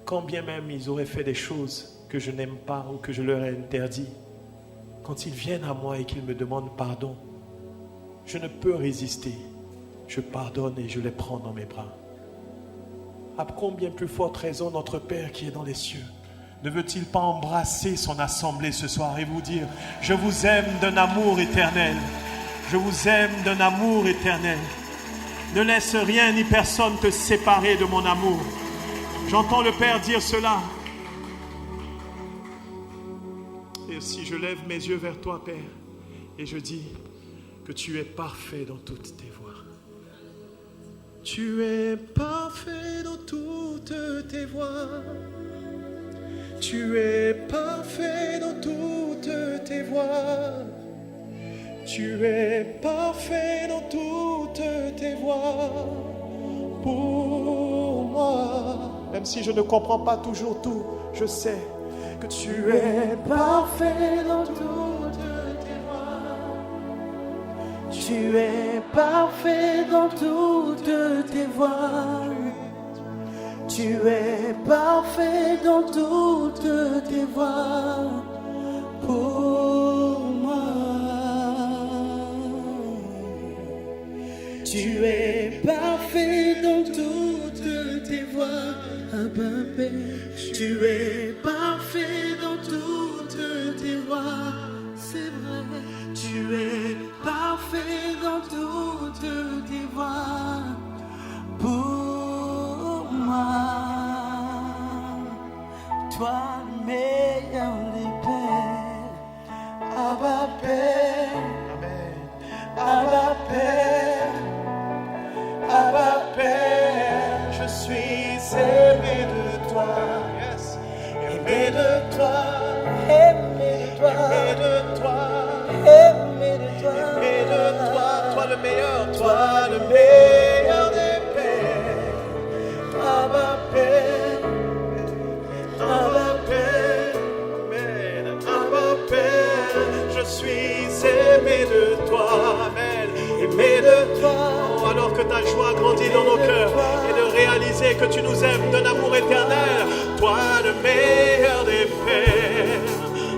quand bien même ils auraient fait des choses que je n'aime pas ou que je leur ai interdit, quand ils viennent à moi et qu'ils me demandent pardon, je ne peux résister. Je pardonne et je les prends dans mes bras. À combien plus forte raison notre Père qui est dans les cieux ne veut-il pas embrasser son assemblée ce soir et vous dire « Je vous aime d'un amour éternel. Je vous aime d'un amour éternel. Ne laisse rien ni personne te séparer de mon amour. » J'entends le Père dire cela. Et si je lève mes yeux vers toi, Père, et je dis que tu es parfait dans toutes tes voies. Tu es parfait dans toutes tes voies. Tu es parfait dans toutes tes voies. Tu es parfait dans toutes tes voies. Pour moi, même si je ne comprends pas toujours tout, je sais que tu es parfait dans toutes tes voies. Tu es parfait dans toutes tes voies. Tu es parfait dans toutes tes voies pour moi. Tu es parfait dans toutes tes voies, Abba Père. Tu es parfait dans toutes tes voies, c'est vrai. Tu es parfait dans toutes tes voies pour moi. Toi le meilleur des pères, Abba Père, Abba Père, Abba Père, je suis aimé de toi, yes. Aimé de toi, aimé de toi, aimé de toi, aimé de toi, aimé de toi, toi le meilleur des pères, Abba Père, Abba Père, amen, Abba Père, je suis aimé de toi, amen, aimé de toi. Oh, alors que ta joie grandit dans nos cœurs et de réaliser que tu nous aimes d'un amour éternel, toi le meilleur des pères,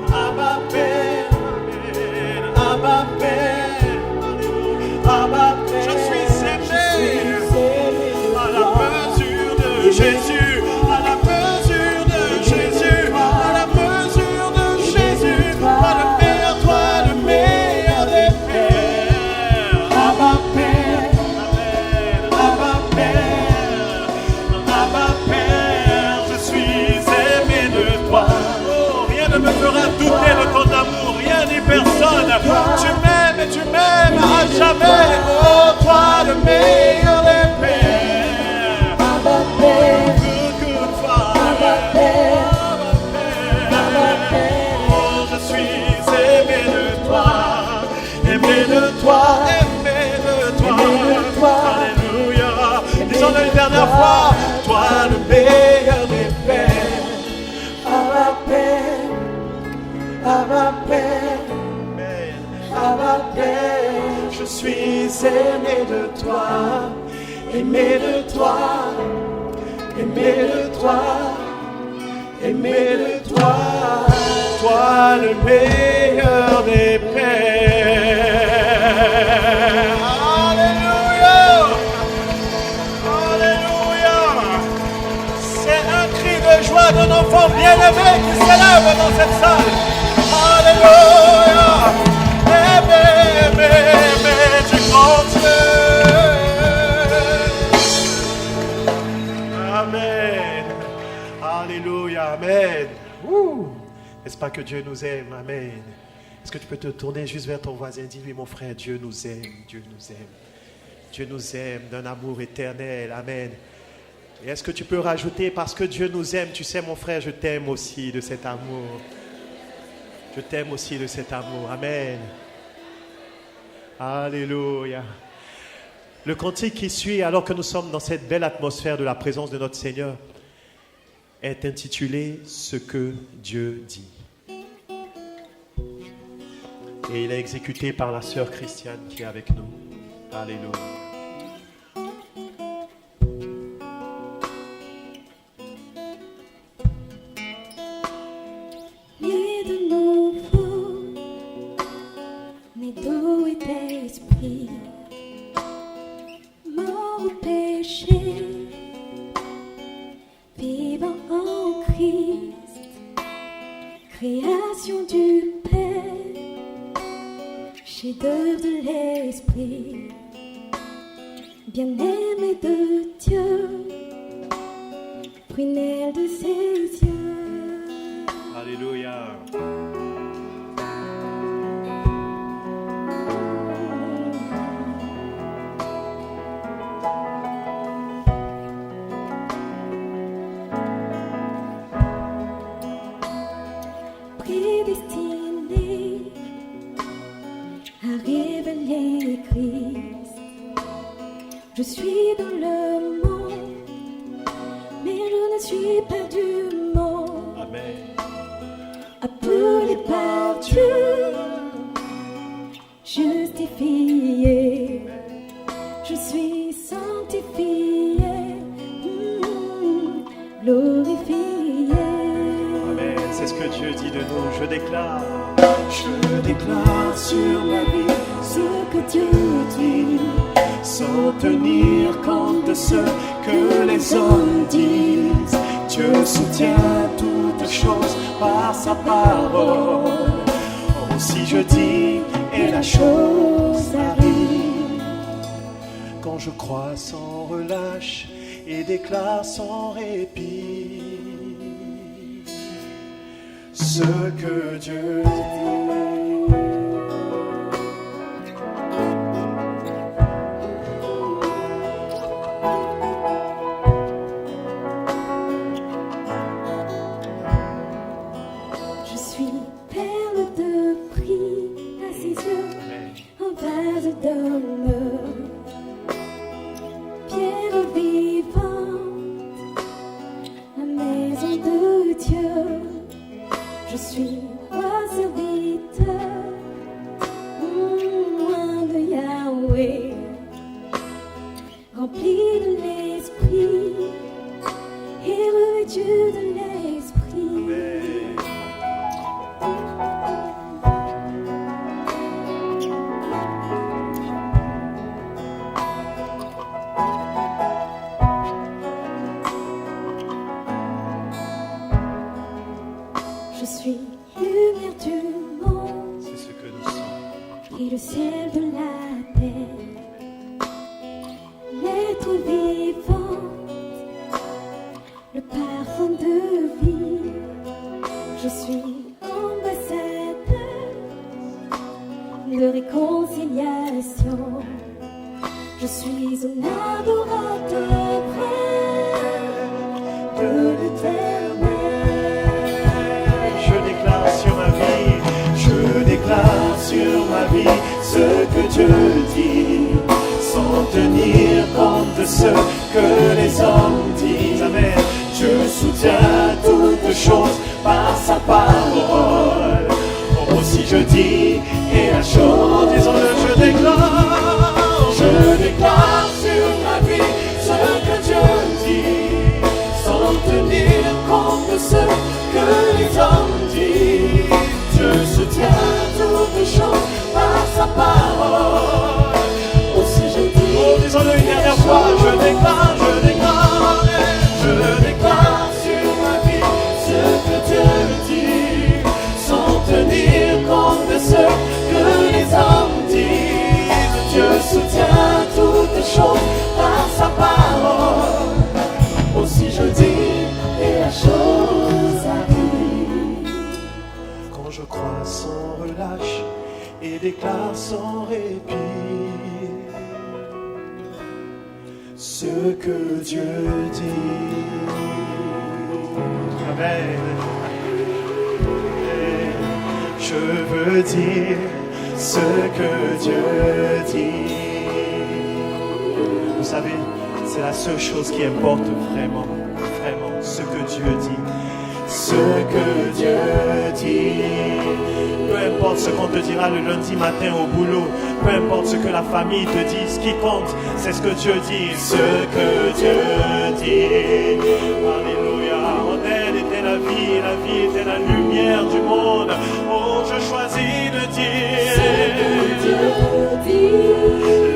Abba Père, amen, Abba Père, Abba Père, je suis aimé à la mesure de Jésus, à la mesure de Jésus, à la mesure de Jésus, toi le meilleur des pères, Abba Père, Abba Père, Abba toi, toi le meilleur des pères. Abba Père, Abba Père, Abba Père. Je suis aimé de toi, aimé de toi, aimé de toi, aimé de toi, toi le meilleur des pères. Alléluia, Alléluia. C'est un cri de joie d'un enfant bien-aimé qui s'élève dans cette salle. Alléluia. Aimé, aimé, aimé du grand Dieu. Amen. Alléluia, amen. N'est-ce pas que Dieu nous aime? Amen. Est-ce que tu peux te tourner juste vers ton voisin et dire, oui mon frère, Dieu nous aime, Dieu nous aime. Dieu nous aime d'un amour éternel. Amen. Et est-ce que tu peux rajouter, parce que Dieu nous aime, tu sais mon frère, je t'aime aussi de cet amour. Je t'aime aussi de cet amour. Amen. Alléluia. Le cantique qui suit, alors que nous sommes dans cette belle atmosphère de la présence de notre Seigneur, est intitulé « Ce que Dieu dit ». Et il est exécuté par la sœur Christiane qui est avec nous. Alléluia. Né de nouveau, né d'eau et d'esprit, mort au péché, vivant en Christ, création du Père, chef-d'œuvre de l'Esprit, bien-aimé de Dieu, prunelle de ses yeux. Alléluia. Prédestiné à révéler Christ, je suis dans le monde, mais je ne suis pas du monde. Amen. Appelé par Dieu, justifié, je suis sanctifié, glorifié. Amen. C'est ce que Dieu dit de nous. Je déclare sur ma vie Ce que Dieu dit, sans tenir compte de ce que les hommes disent. Dieu soutient toutes choses par sa parole. Aussi je dis, et la chose arrive. Quand je crois sans relâche et déclare sans répit ce que Dieu dit. je suis perle de prix à ses yeux, un vase d'honneur, pierre vivante, la maison de Dieu. Je suis roi serviteur, loin de Yahweh, rempli de l'esprit et revêtu de l'esprit. Je suis lumière du monde C'est ce que nous sommes. et le ciel de la terre, l'être vivant, le parfum de vie. Je suis ambassadeur de réconciliation. Je suis un adorateur près de l'éternel. Je déclare sur ma vie, je déclare sur ma vie ce que Dieu dit, sans tenir compte de ce que les hommes et déclare sans répit ce que Dieu dit. Amen. Je veux dire ce que Dieu dit. Vous savez, c'est la seule chose qui importe vraiment, vraiment, ce que Dieu dit. Ce que Dieu dit. Peu importe ce qu'on te dira le lundi matin au boulot, peu importe ce que la famille te dit, ce qui compte, c'est ce que Dieu dit. Ce que Dieu dit. Alléluia. En elle était la vie était la lumière du monde. Oh, je choisis de dire Ce que Dieu dit.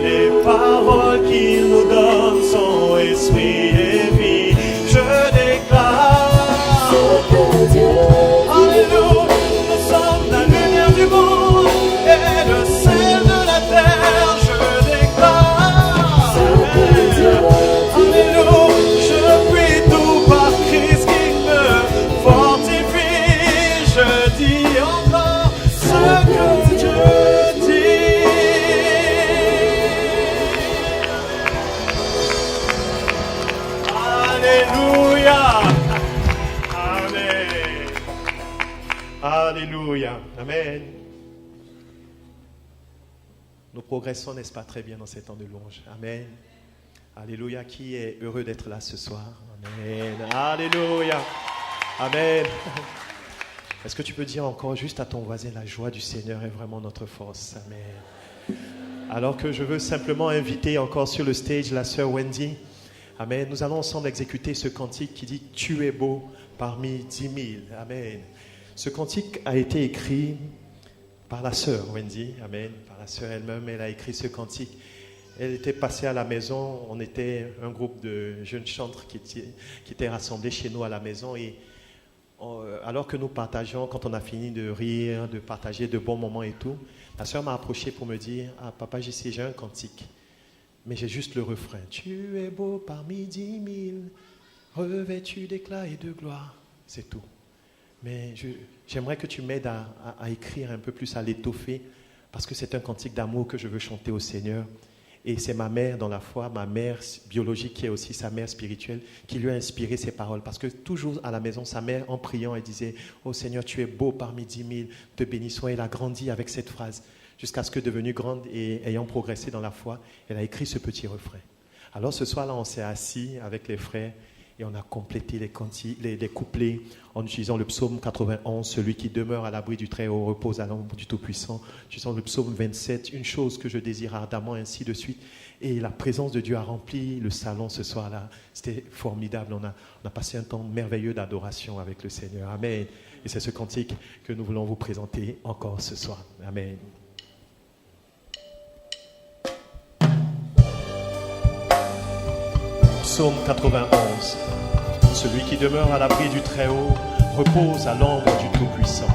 Les paroles qu'il nous donne sont esprit et vie. Je déclare. Alléluia, nous sommes la lumière du monde et le sel de la terre, je déclare. Alléluia, je puis tout par Christ qui me fortifie. Je dis encore ce que Dieu dit. Alléluia. Alléluia. Amen. Nous progressons, n'est-ce pas, très bien dans ces temps de louange. Amen. Alléluia. Qui est heureux d'être là ce soir? Amen. Alléluia. Amen. Est-ce que tu peux dire encore juste à ton voisin, la joie du Seigneur est vraiment notre force? Amen. Alors que je veux simplement inviter encore sur le stage la sœur Wendy. Amen. Nous allons ensemble exécuter ce cantique qui dit « Tu es beau parmi 10 000 ». Amen. Ce cantique a été écrit par la sœur Wendy, amen, par la sœur elle-même. Elle a écrit ce cantique. Elle était passée à la maison. On était un groupe de jeunes chantres qui étaient rassemblés chez nous à la maison. Et alors que nous partageons, quand on a fini de rire, de partager de bons moments et tout, la sœur m'a approché pour me dire « Ah, papa, j'ai un cantique, mais j'ai juste le refrain. Tu es beau parmi 10 000, revêtu d'éclat et de gloire. » C'est tout. Mais j'aimerais que tu m'aides à écrire un peu plus, à l'étoffer, parce que c'est un cantique d'amour que je veux chanter au Seigneur. Et c'est ma mère dans la foi, ma mère biologique qui est aussi sa mère spirituelle, qui lui a inspiré ces paroles. Parce que toujours à la maison, sa mère, en priant, elle disait « Oh Seigneur, tu es beau parmi 10 000, te bénissons. » Elle a grandi avec cette phrase, jusqu'à ce que devenue grande et ayant progressé dans la foi, elle a écrit ce petit refrain. Alors ce soir-là, on s'est assis avec les frères, et on a complété les couplets en utilisant le psaume 91, celui qui demeure à l'abri du Très-Haut repose à l'ombre du Tout-Puissant. Utilisant le psaume 27, une chose que je désire ardemment, ainsi de suite. Et la présence de Dieu a rempli le salon ce soir-là. C'était formidable. On a passé un temps merveilleux d'adoration avec le Seigneur. Amen. Et c'est ce cantique que nous voulons vous présenter encore ce soir. Amen. Psaume 91. Celui qui demeure à l'abri du Très-Haut repose à l'ombre du Tout-Puissant.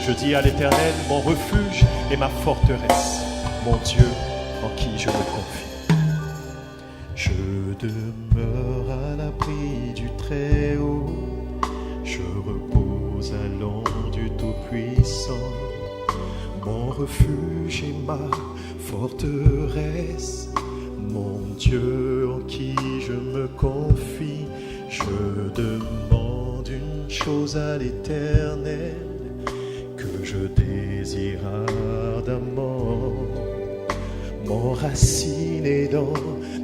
Je dis à l'Éternel, mon refuge et ma forteresse, mon Dieu en qui je me confie. Je demeure à l'abri du Très-Haut, je repose à l'ombre du Tout-Puissant. Mon refuge et ma forteresse, mon Dieu en qui je me confie. Je demande une chose à l'Éternel, que je désire ardemment, m'enraciner dans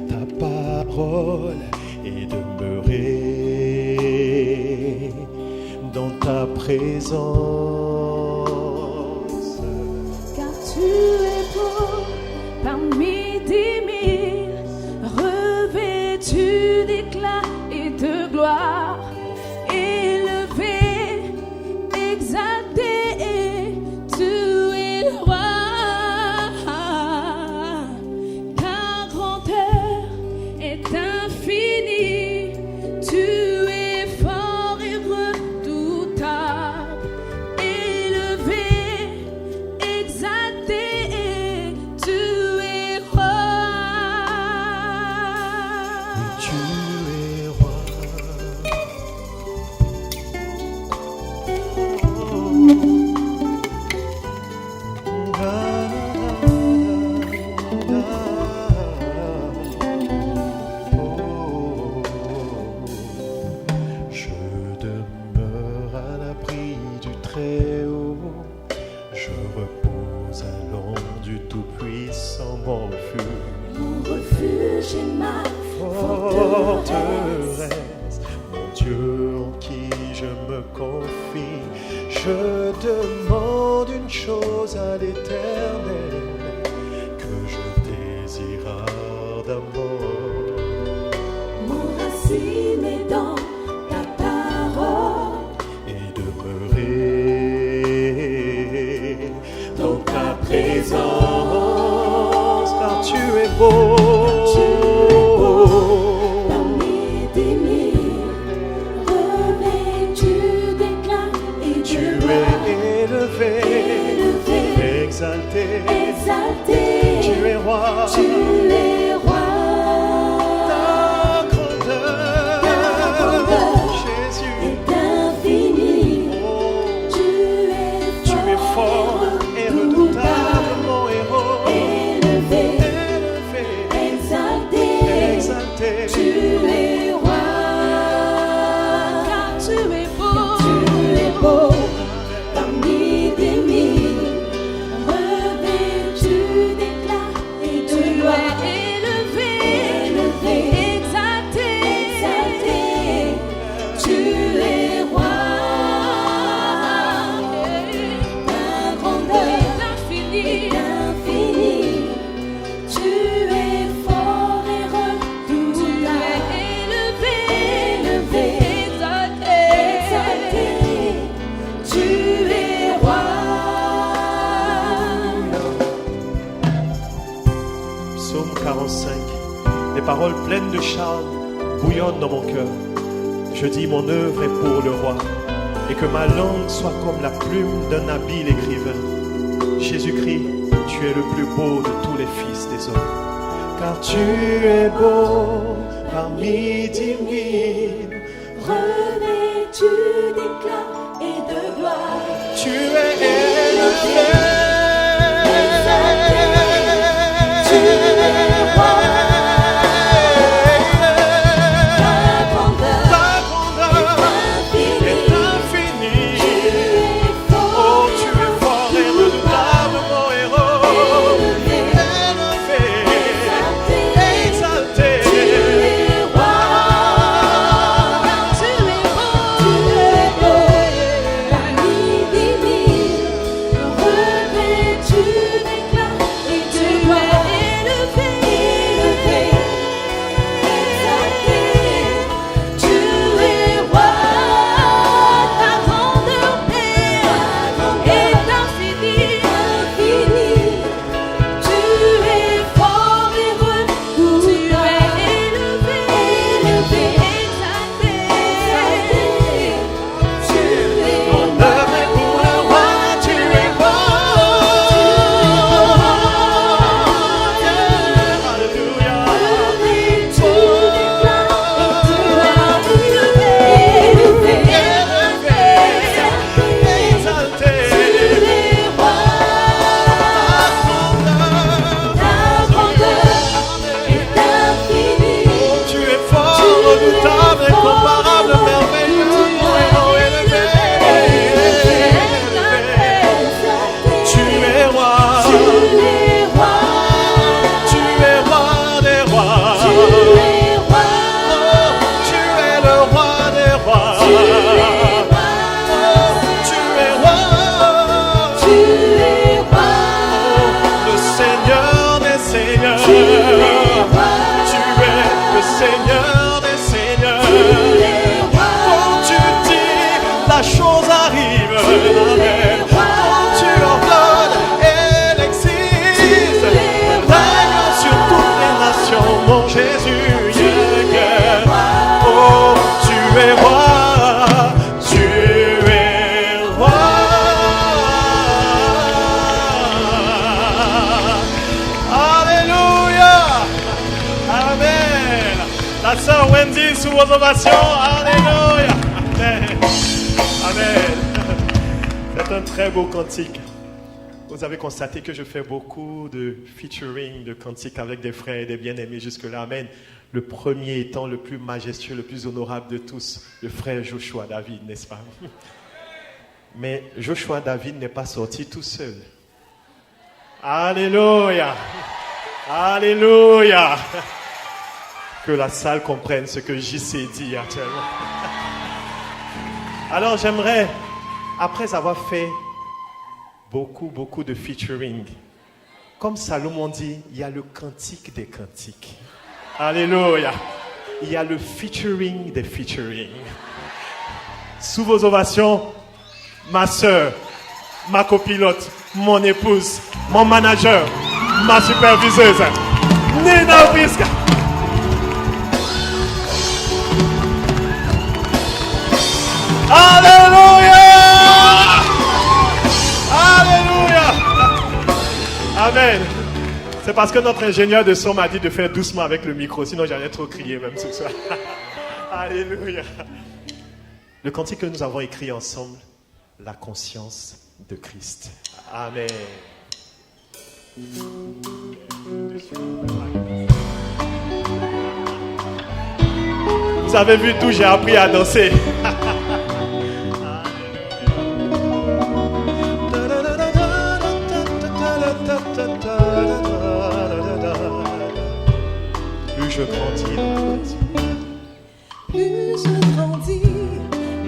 ta parole et demeurer dans ta présence. Car tu es beau parmi 10 000, revêtu d'éclat et de gloire, élevé, exalté, tu es roi. Ta grandeur est infinie, tu es fort et redoutable, mon refuge. Mon refuge et ma forteresse. Forteresse, mon Dieu en qui je me confie. Je demande une chose à l'Éternel, que je désire ardemment. M'enraciner dans ta parole Et demeurer dans ta présence, car tu es beau. parmi des mille, revêtu d'éclat et Tu de es gloire, élevé, élevé, exalté, exalté. tu es roi. Tu es roi. Ta grandeur, Jésus, est infini. oh, Tu tu es es fort et redoutable, mon héros, élevé, élevé, exalté. exalté. Tu es roi. Car tu es beau parmi des mille, revêtu d'éclat et de gloire, élevé, exalté, tu es roi. Ta grandeur est infinie, tu es fort et redoutable, élevé, exalté, tu es roi. Psaume 45, des paroles pleines de charme bouillonnent dans mon cœur. Je dis mon œuvre est pour le roi, et que ma langue soit comme la plume d'un habile écrivain. Jésus-Christ, tu es le plus beau de tous les fils des hommes, car tu es beau parmi 10 000. Revêtu d'éclat et de gloire, Tu es élevé. tu es roi. Ta grandeur Ta grandeur infinie, est infinie. tu es Oh, fort tu es fort et redoutable, mon héros. élevé, Élevé, exalté. tu es roi. Tu es beau parmi des mille, revêtu d'éclat et de gloire, élevé, exalté. Tu es roi. Ta grandeur est infinie, tu es fort et redoutable, élevé, exalté. Tu es Mon œuvre est pour le roi, tu es beau. Alléluia. revêtu d'éclat et de gloire, élevé, exalté. Tu es roi. Ta grandeur est infinie. Tu es fort, redoutable, incomparable, merveilleux, mon héros élevé. Tu es roi, tu es roi des rois. Tu es le roi des rois. Tu es roi, le Seigneur des seigneurs. Tu es le Seigneur des seigneurs. Quand tu dis, la chose arrive. Amen. Quand tu ordonnes, elle existe. Règne sur toutes les nations, mon Jésus. Yeah. Oh, tu es roi. Tu es roi. Alléluia. Amen. La sœur Wendy sous vos ovations. Alléluia. Amen. Amen. C'est un très beau cantique. Vous avez constaté que je fais beaucoup de featuring, de cantiques avec des frères et des bien-aimés jusque-là. Amen. Le premier étant le plus majestueux, le plus honorable de tous, le frère Joshua David, n'est-ce pas? Mais Joshua David n'est pas sorti tout seul. Alléluia. Alléluia. Que la salle comprenne ce que JC dit actuellement. Alors j'aimerais, après avoir fait beaucoup de featuring, comme Salomon dit, il y a le cantique des cantiques. Alléluia. Il y a le featuring des featuring. Sous vos ovations, ma soeur, ma copilote, mon épouse, mon manager, ma superviseuse, Nina Briska. Alléluia! Alléluia! Amen. C'est parce que notre ingénieur de son m'a dit de faire doucement avec le micro, sinon j'allais trop crier même ce soir. Alléluia. Le cantique que nous avons écrit ensemble, la conscience de Christ. Amen. Vous avez vu d'où j'ai appris à danser. Plus je grandis, Plus je grandis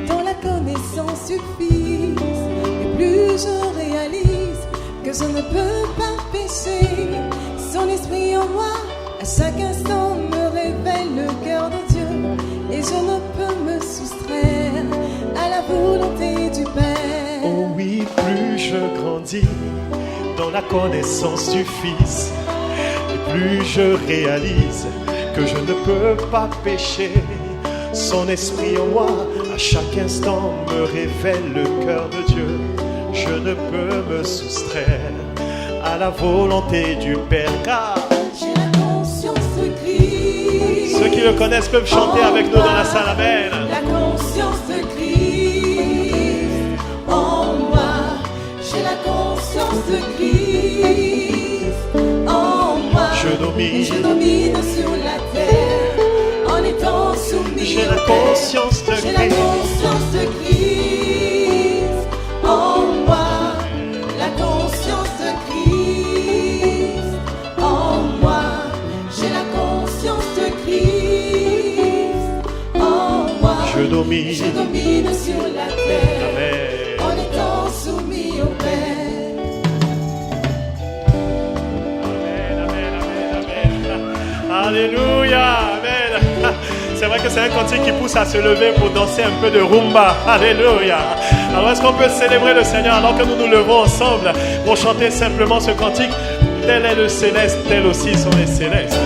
dans la connaissance du Fils, et plus je réalise que je ne peux pas pécher. Son esprit en moi, à chaque instant, me révèle le cœur de Dieu, et je ne peux me soustraire à la volonté du Père. oh oui, plus je grandis dans la connaissance du Fils, et plus je réalise que je ne peux pas pécher. Son esprit en moi, à chaque instant, me révèle le cœur de Dieu. Je ne peux me soustraire à la volonté du Père, car J'ai la conscience de Christ. ceux qui le connaissent peuvent chanter avec nous dans la salle. Amen. La conscience de Christ en moi. J'ai la conscience de Christ en moi. Je domine sur la terre en étant soumis. J'ai au la Père. conscience de J'ai la Christ. conscience de Christ en moi. La conscience de Christ en moi. J'ai la conscience de Christ en moi. Je domine. Je domine sur la terre Amen. en étant soumis au Père. Alléluia, amen. C'est vrai que c'est un cantique qui pousse à se lever pour danser un peu de rumba. Alléluia. Alors est-ce qu'on peut célébrer le Seigneur alors que nous nous levons ensemble pour chanter simplement ce cantique? Tel est le céleste, tel aussi sont les célestes.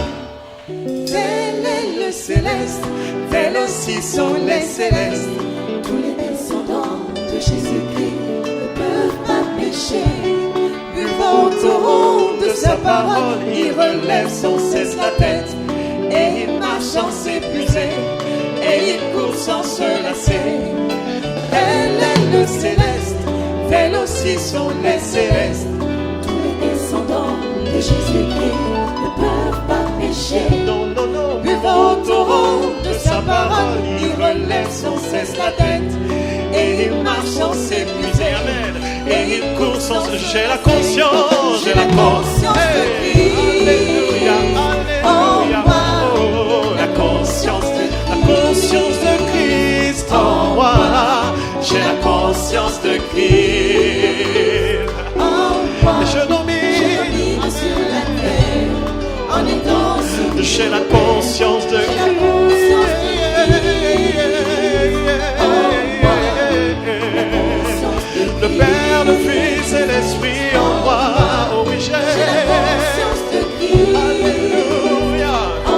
Tel est le céleste, tel aussi sont les célestes. Tous les descendants de Jésus-Christ ne peuvent pas pécher. Buvant au torrent de sa parole, il relève sans cesse la tête. Et il marche sans s'épuiser, et il court sans se lasser. Tel est le céleste, tel aussi sont les célestes. Tous les descendants de Jésus-Christ ne peuvent pas pécher. Non, non, non. Buvant au torrent de sa parole, il relève sans cesse la tête. Et il marche sans s'épuiser. Amen. Et il court sans... J'ai la conscience, J'ai la conscience de Christ. Alléluia, alléluia. Oh, la conscience de Christ en moi. J'ai la conscience de Christ. En moi, Je domine. sur la terre en étant soumis. J'ai la conscience de J'ai la conscience le Père, le Fils et l'Esprit en moi. Oh oui, j'ai la conscience de Christ. Alléluia. En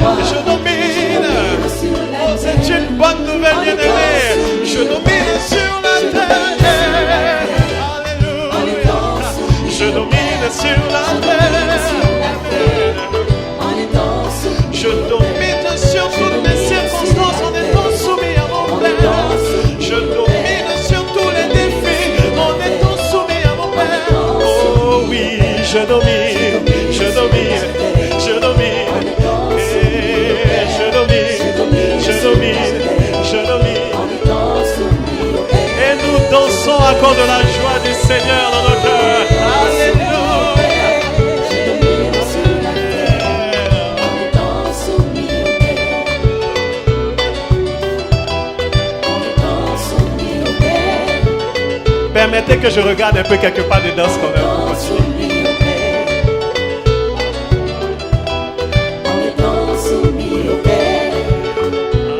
moi, Je domine. sur la Oh, c'est une bonne nouvelle, bien-aimée. Je domine sur la terre. Alléluia. Je domine sur la terre. en étant soumis. Je domine sur toutes mes circonstances en étant soumis à mon Père. Je domine sur tous les défis en étant soumis à mon Père. Oh oui, je domine, je domine, je domine. Et je domine, je domine, je domine. Et nous dansons à cause de la joie du Seigneur dans nos cœurs. Alléluia. Permettez que je regarde un peu quelque part de danse quand même.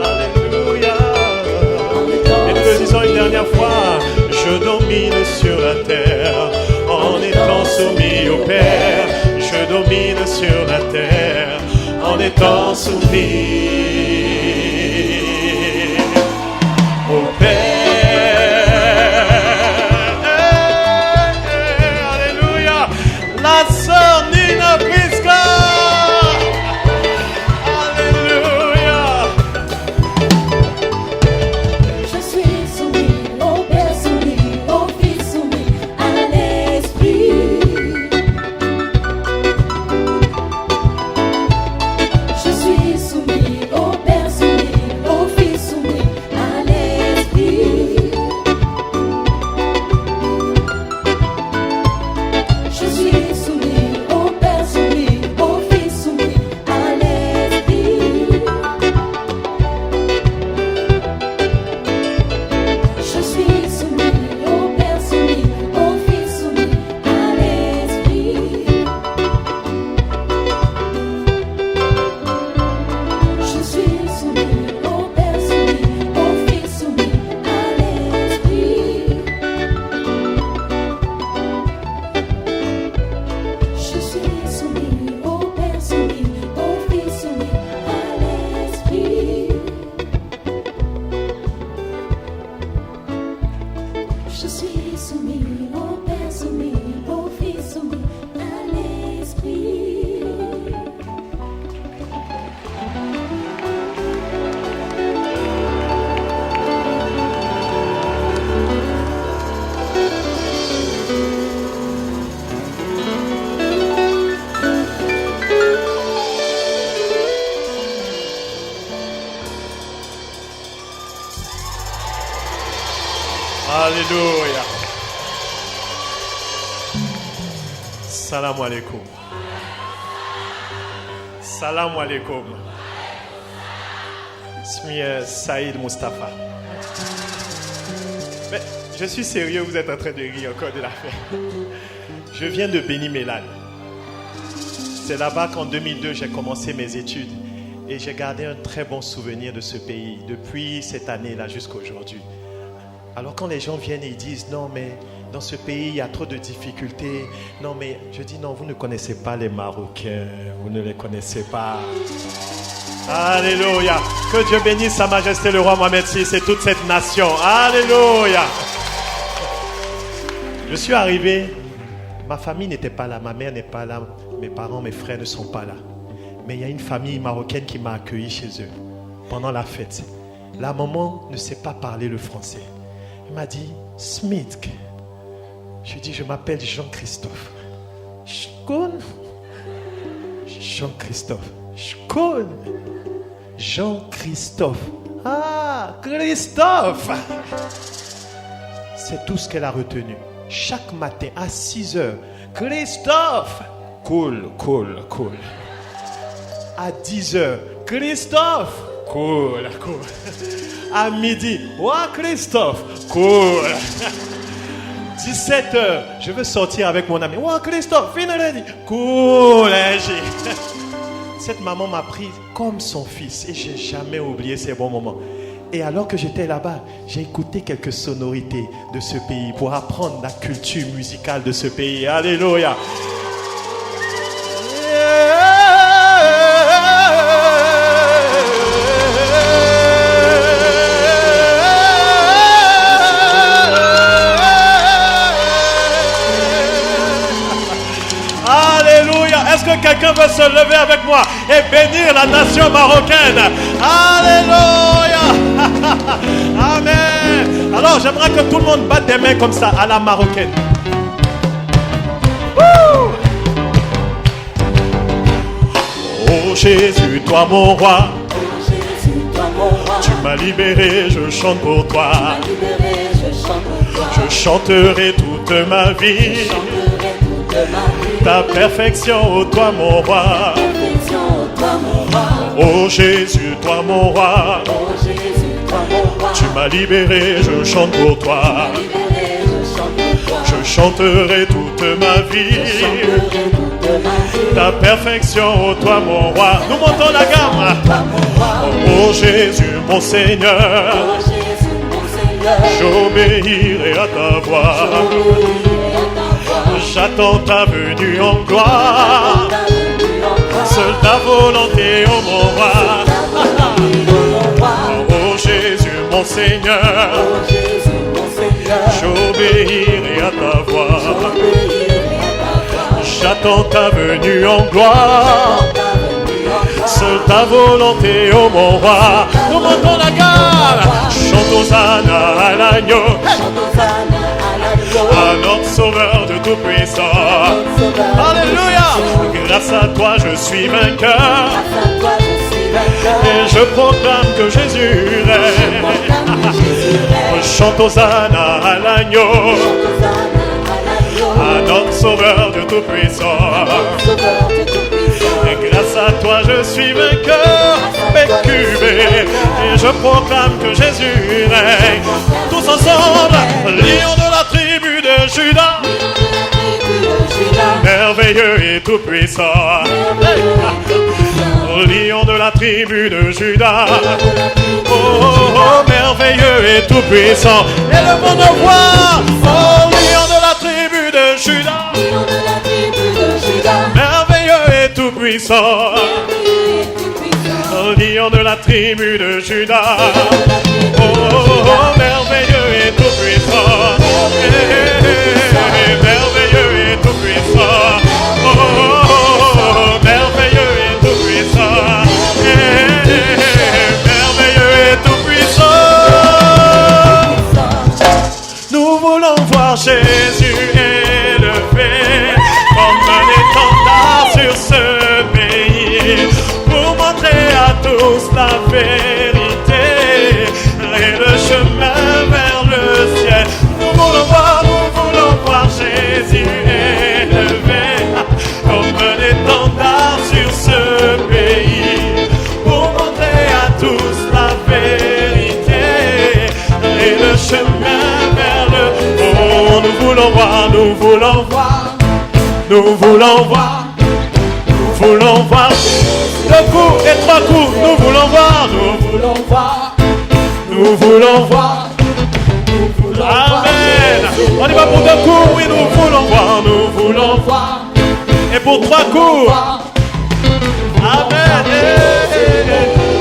Alléluia. Et nous le disons une dernière fois. Je domine sur la terre en étant soumis au Père. Je domine sur la terre en étant soumis au Père. Alléluia. La sœur Nina Pisca. Alléluia. Je suis soumis au Père, soumis au Fils, soumis à l'Esprit. Je suis soumis au Père, soumis au Fils, soumis à l'Esprit. Je suis soumis au Père, soumis au Fils, soumis à l'Esprit. Je suis soumis au Père, soumis au Fils, soumis à l'Esprit. Je suis soumis au Père, soumis au Fils, soumis à l'Esprit. Je suis soumis au Père, soumis au Fils, soumis à l'Esprit. Je suis soumis au Père, soumis au Fils, soumis à l'Esprit. Alléluia. Salam alaikum. Salam alaikum. Ismi Saïd Mustafa. Mais je suis sérieux, vous êtes en train de rire encore de la fête. Je viens de Beni Mellal. C'est là-bas qu'en 2002, j'ai commencé mes études. Et j'ai gardé un très bon souvenir de ce pays depuis cette année-là jusqu'à aujourd'hui. Alors quand les gens viennent et ils disent non mais dans ce pays il y a trop de difficultés, non mais je dis non, vous ne connaissez pas les Marocains, vous ne les connaissez pas. Alléluia. Que Dieu bénisse Sa Majesté le roi Mohamed VI et toute cette nation. Alléluia. Je suis arrivé, ma famille n'était pas là, ma mère n'est pas là, mes parents, mes frères ne sont pas là. Mais il y a une famille marocaine qui m'a accueilli chez eux pendant la fête. La maman ne sait pas parler le français. Elle m'a dit, Smith. Je lui ai dit, je m'appelle Jean-Christophe. Jean-Christophe. Jean-Christophe. Ah, Christophe. C'est tout ce qu'elle a retenu. Chaque matin à 6 heures, Christophe. Cool. À 10 heures, Christophe. Cool. À midi, Christophe. Cool. 17 heures, je veux sortir avec mon ami. Christophe, finally. Cool. Cette maman m'a pris comme son fils et j'ai jamais oublié ces bons moments. Et alors que j'étais là-bas, j'ai écouté quelques sonorités de ce pays pour apprendre la culture musicale de ce pays. Alléluia. Est-ce que quelqu'un veut se lever avec moi et bénir la nation marocaine? Alléluia. Amen. Alors j'aimerais que tout le monde batte des mains comme ça à la marocaine. Oh Jésus, toi mon roi, tu m'as libéré, je chante pour toi. Je chanterai toute ma vie ta perfection, oh toi mon roi. Oh Jésus, toi mon roi, tu m'as libéré, je chante pour toi. Je chanterai toute ma vie ta perfection, toi mon roi. Nous montons la gamme. Oh Jésus mon Seigneur, j'obéirai à ta voix. J'attends ta venue en gloire. Seule ta volonté, oh mon roi. Oh Jésus mon Seigneur, j'obéirai à ta voix. J'attends ta venue en gloire. Seule ta volonté, oh mon roi. Nous montons la gamme. Chante Hosanna à l'agneau, à notre sauveur de tout puissant. Alléluia. Grâce à toi je suis vainqueur. Et je proclame que Jésus règne. Chante Hosanna à l'agneau, à notre sauveur de tout puissant. Et grâce à toi je suis vainqueur, pécubé. Et je proclame que Jésus règne. Tous ensemble, lion de la tribu de Judas, merveilleux et tout puissant. Lion de la tribu de Judas, oh, merveilleux et tout puissant. Et le monde voit, oh, lion de la tribu de Judas, merveilleux et tout puissant. Lion de la tribu de Judas, oh, merveilleux et tout puissant. Merveilleux et tout puissant. Oh, merveilleux et tout puissant. Merveilleux et tout puissant. Nous voulons voir Jésus élevé comme un étendard sur ce pays, pour montrer à tous la vérité et le chemin vers le ciel. Nous voulons voir Jésus élevé comme un étendard sur ce pays, pour montrer à tous la vérité et le chemin vers le... Oh, nous voulons voir, nous voulons voir, nous voulons voir, nous voulons voir. 2 coups et 3 coups, nous voulons voir, nous voulons voir, nous voulons voir. Amen. On y va pour 2 coups, oui, nous voulons voir, nous voulons voir. Et pour 3 coups. Amen.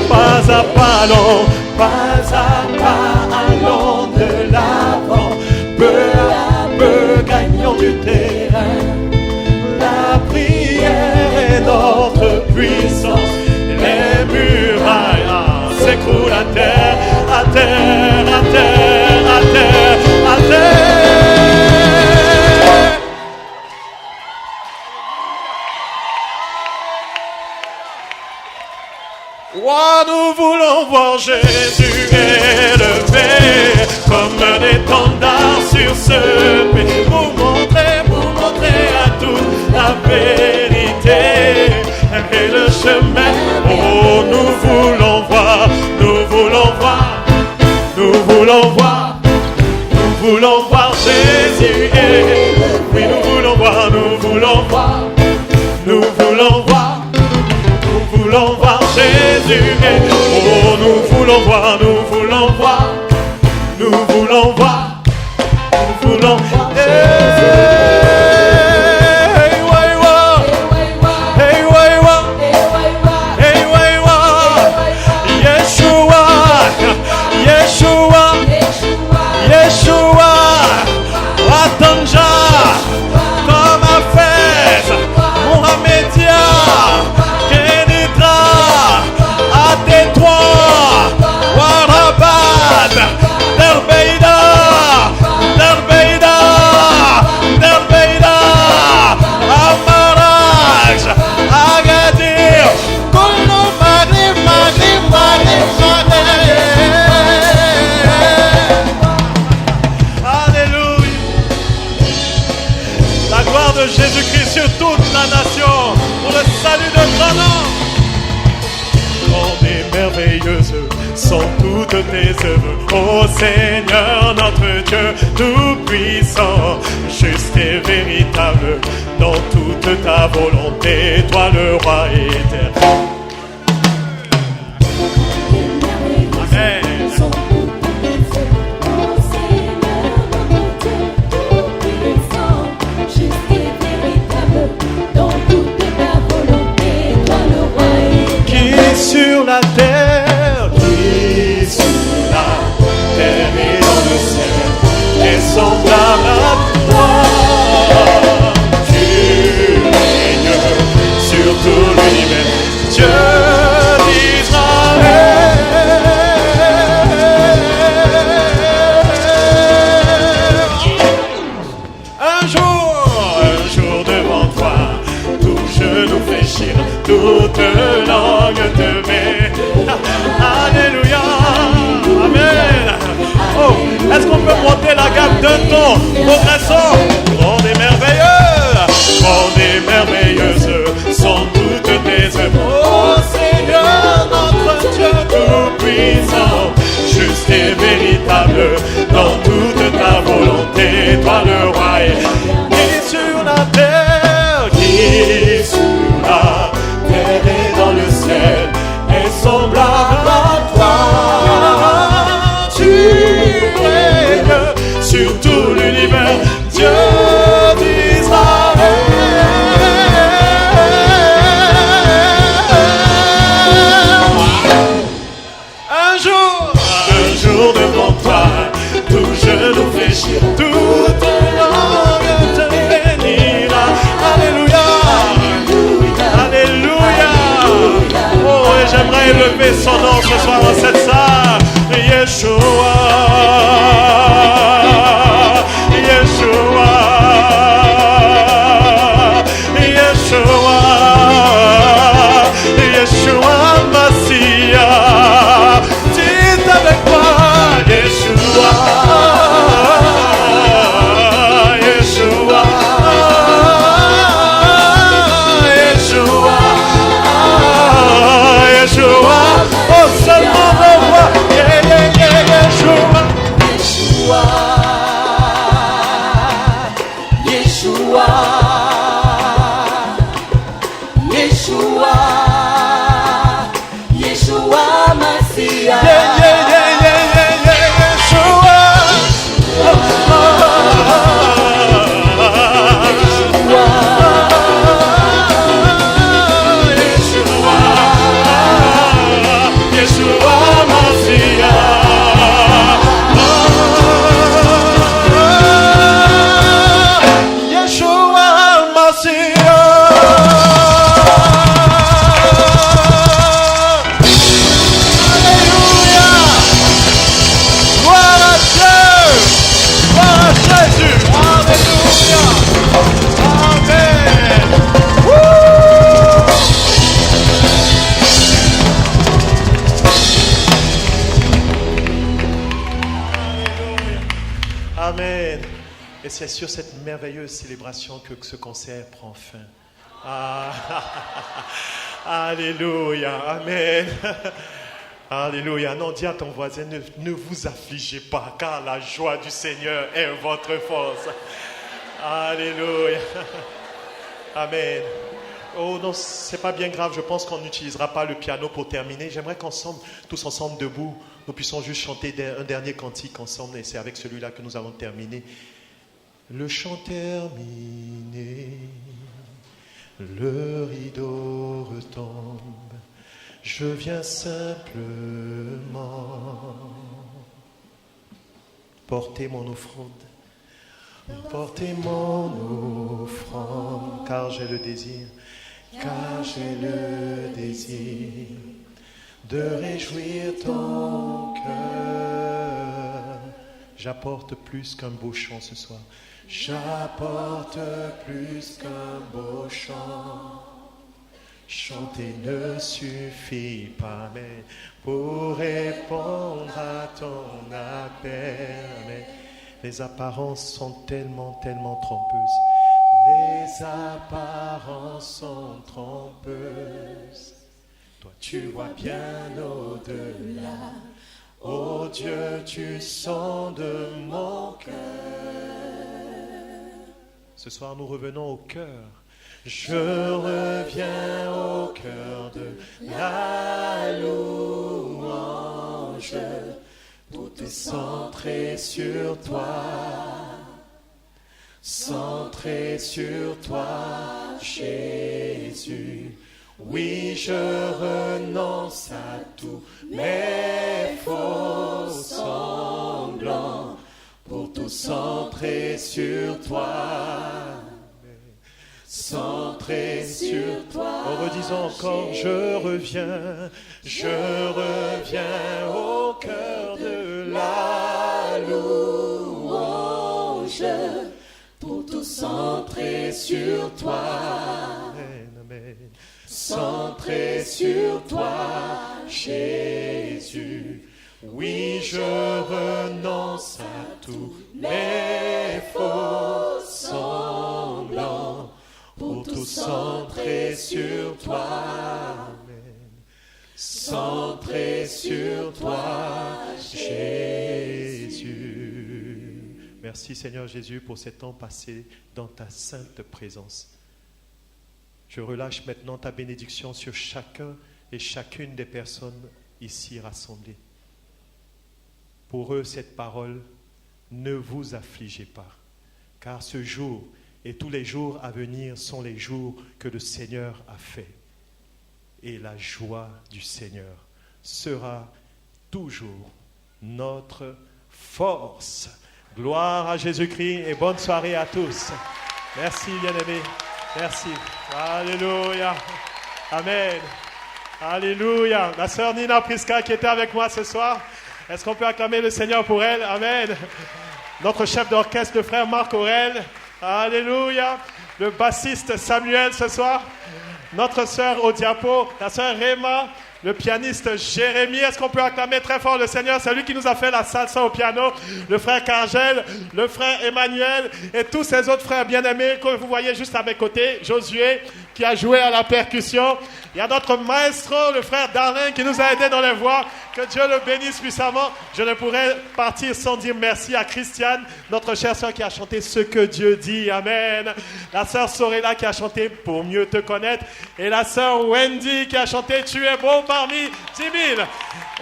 Pas à pas, allons, pas à pas, allons de l'avant. Peu à peu, gagnons du terrain. La prière est notre puissance. Les murailles s'écroulent à terre, à terre, à terre, à terre, à terre. Oh, nous voulons voir Jésus élevé comme un étendard sur ce pays, pour montrer à tous la vérité et le chemin. Oh, nous voulons voir, nous voulons voir, nous voulons voir, nous voulons voir Jésus. Oui, nous voulons voir, nous voulons voir, nous voulons voir, nous voulons voir Jésus. Oh, nous voulons voir, nous voulons voir, nous voulons voir, nous voulons voir Jésus. Jésus-Christ sur toute la nation, pour le salut de ton nom. Grandes et merveilleuses sont toutes tes œuvres, ô Seigneur notre Dieu tout-puissant. juste et véritable dans toute ta volonté, toi le roi éternel. Amen. Sur la terre, qui sur la terre et dans le ciel est semblable à toi. Tu règnes sur tout l'univers, Dieu d'Israël. Un jour devant toi, tout genou fléchir, toute langue te met. Alléluia, amen. Oh, est-ce qu'on peut monter la gamme d'un ton? Progressons. Grande et merveilleuse sont toutes tes œuvres. Oh Seigneur, notre Dieu tout-puissant, juste et véritable dans toute ta volonté, toi le roi qui sur la terre, qui sur la terre et dans le ciel est semblable à toi. Tu règnes sur tout l'univers, Dieu d'Israël. Un jour devant toi, tout genou fléchir, toute langue te bénira. Alléluia, alléluia. Oh, et j'aimerais élever son nom ce soir dans cette salle. Yeshua, Yeshua, Yeshua, Yeshua Mashiach. Dites avec moi, Yeshua, Yeshua, Yeshua, Yeshua. Oh, seulement nos voix, Yeshua, Yeshua, Yeshua, Yeshua Mashiach. Yeshua. Yeshua Mashiach. Yeshua Mashiach. Alléluia. Gloire à Dieu. Gloire à Jésus. Alléluia. Amen. Amen. Et c'est sur cette merveilleuse célébration que ce concert prend fin. Ah, alléluia. Amen. Alléluia. Non, dis à ton voisin, ne vous affligez pas, car la joie du Seigneur est votre force. Alléluia. Amen. Oh non, c'est pas bien grave. Je pense qu'on n'utilisera pas le piano pour terminer. J'aimerais qu'ensemble, tous ensemble debout, nous puissions juste chanter un dernier cantique ensemble. Et c'est avec celui-là que nous allons terminer. Le chant terminé, le rideau retombe. Je viens simplement porter mon offrande. Portez mon offrande, car j'ai le désir de réjouir ton cœur. J'apporte plus qu'un beau chant ce soir. J'apporte plus qu'un beau chant. Chanter ne suffit pas, mais pour répondre à ton appel. Mais les apparences sont tellement trompeuses. Les apparences sont trompeuses. Toi, tu vois bien au-delà. Oh Dieu, tu sondes mon cœur. Ce soir, nous revenons au cœur. Je reviens au cœur de la louange, tout est centré sur toi, centré sur toi, Jésus. Oui, je renonce à tous mes faux semblants pour tout centrer sur toi. Centré sur toi. En redisant encore, je reviens au cœur de la louange, pour tout centrer sur toi. Amen, amen. Centré sur toi, Jésus. Oui, je renonce à tous mes faux semblants pour tout centrer sur toi. Amen. Centré sur toi, Jésus. Merci Seigneur Jésus pour ce temps passé dans ta sainte présence. Je relâche maintenant ta bénédiction sur chacun et chacune des personnes ici rassemblées. Pour eux, cette parole, ne vous affligez pas, car ce jour et tous les jours à venir sont les jours que le Seigneur a fait. Et la joie du Seigneur sera toujours notre force. Gloire à Jésus-Christ et bonne soirée à tous. Merci, bien-aimés. Merci. Alléluia. Amen. Alléluia. Ma sœur Nina Priska qui était avec moi ce soir. Est-ce qu'on peut acclamer le Seigneur pour elle? Amen. Notre chef d'orchestre, le frère Marc Aurel. Alléluia. Le bassiste Samuel ce soir. Notre sœur au diapo, la sœur Réma. Le pianiste Jérémie. Est-ce qu'on peut acclamer très fort le Seigneur? C'est lui qui nous a fait la salsa au piano. Le frère Cargel, le frère Emmanuel et tous ces autres frères bien-aimés que vous voyez juste à mes côtés. Josué qui a joué à la percussion. Il y a notre maestro, le frère Darlin qui nous a aidés dans les voix. Que Dieu le bénisse puissamment. Je ne pourrais partir sans dire merci à Christiane, notre chère sœur qui a chanté Ce que Dieu dit. Amen. La sœur Sorella qui a chanté Pour mieux te connaître. Et la sœur Wendy qui a chanté Tu es beau parmi 10 000.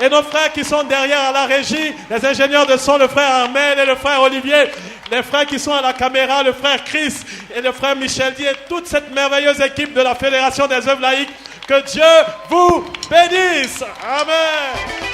Et nos frères qui sont derrière à la régie, les ingénieurs de son, le frère Armel et le frère Olivier, les frères qui sont à la caméra, le frère Chris et le frère Michel Di et toute cette merveilleuse équipe de la Fédération des œuvres laïques. Que Dieu vous bénisse. Amen.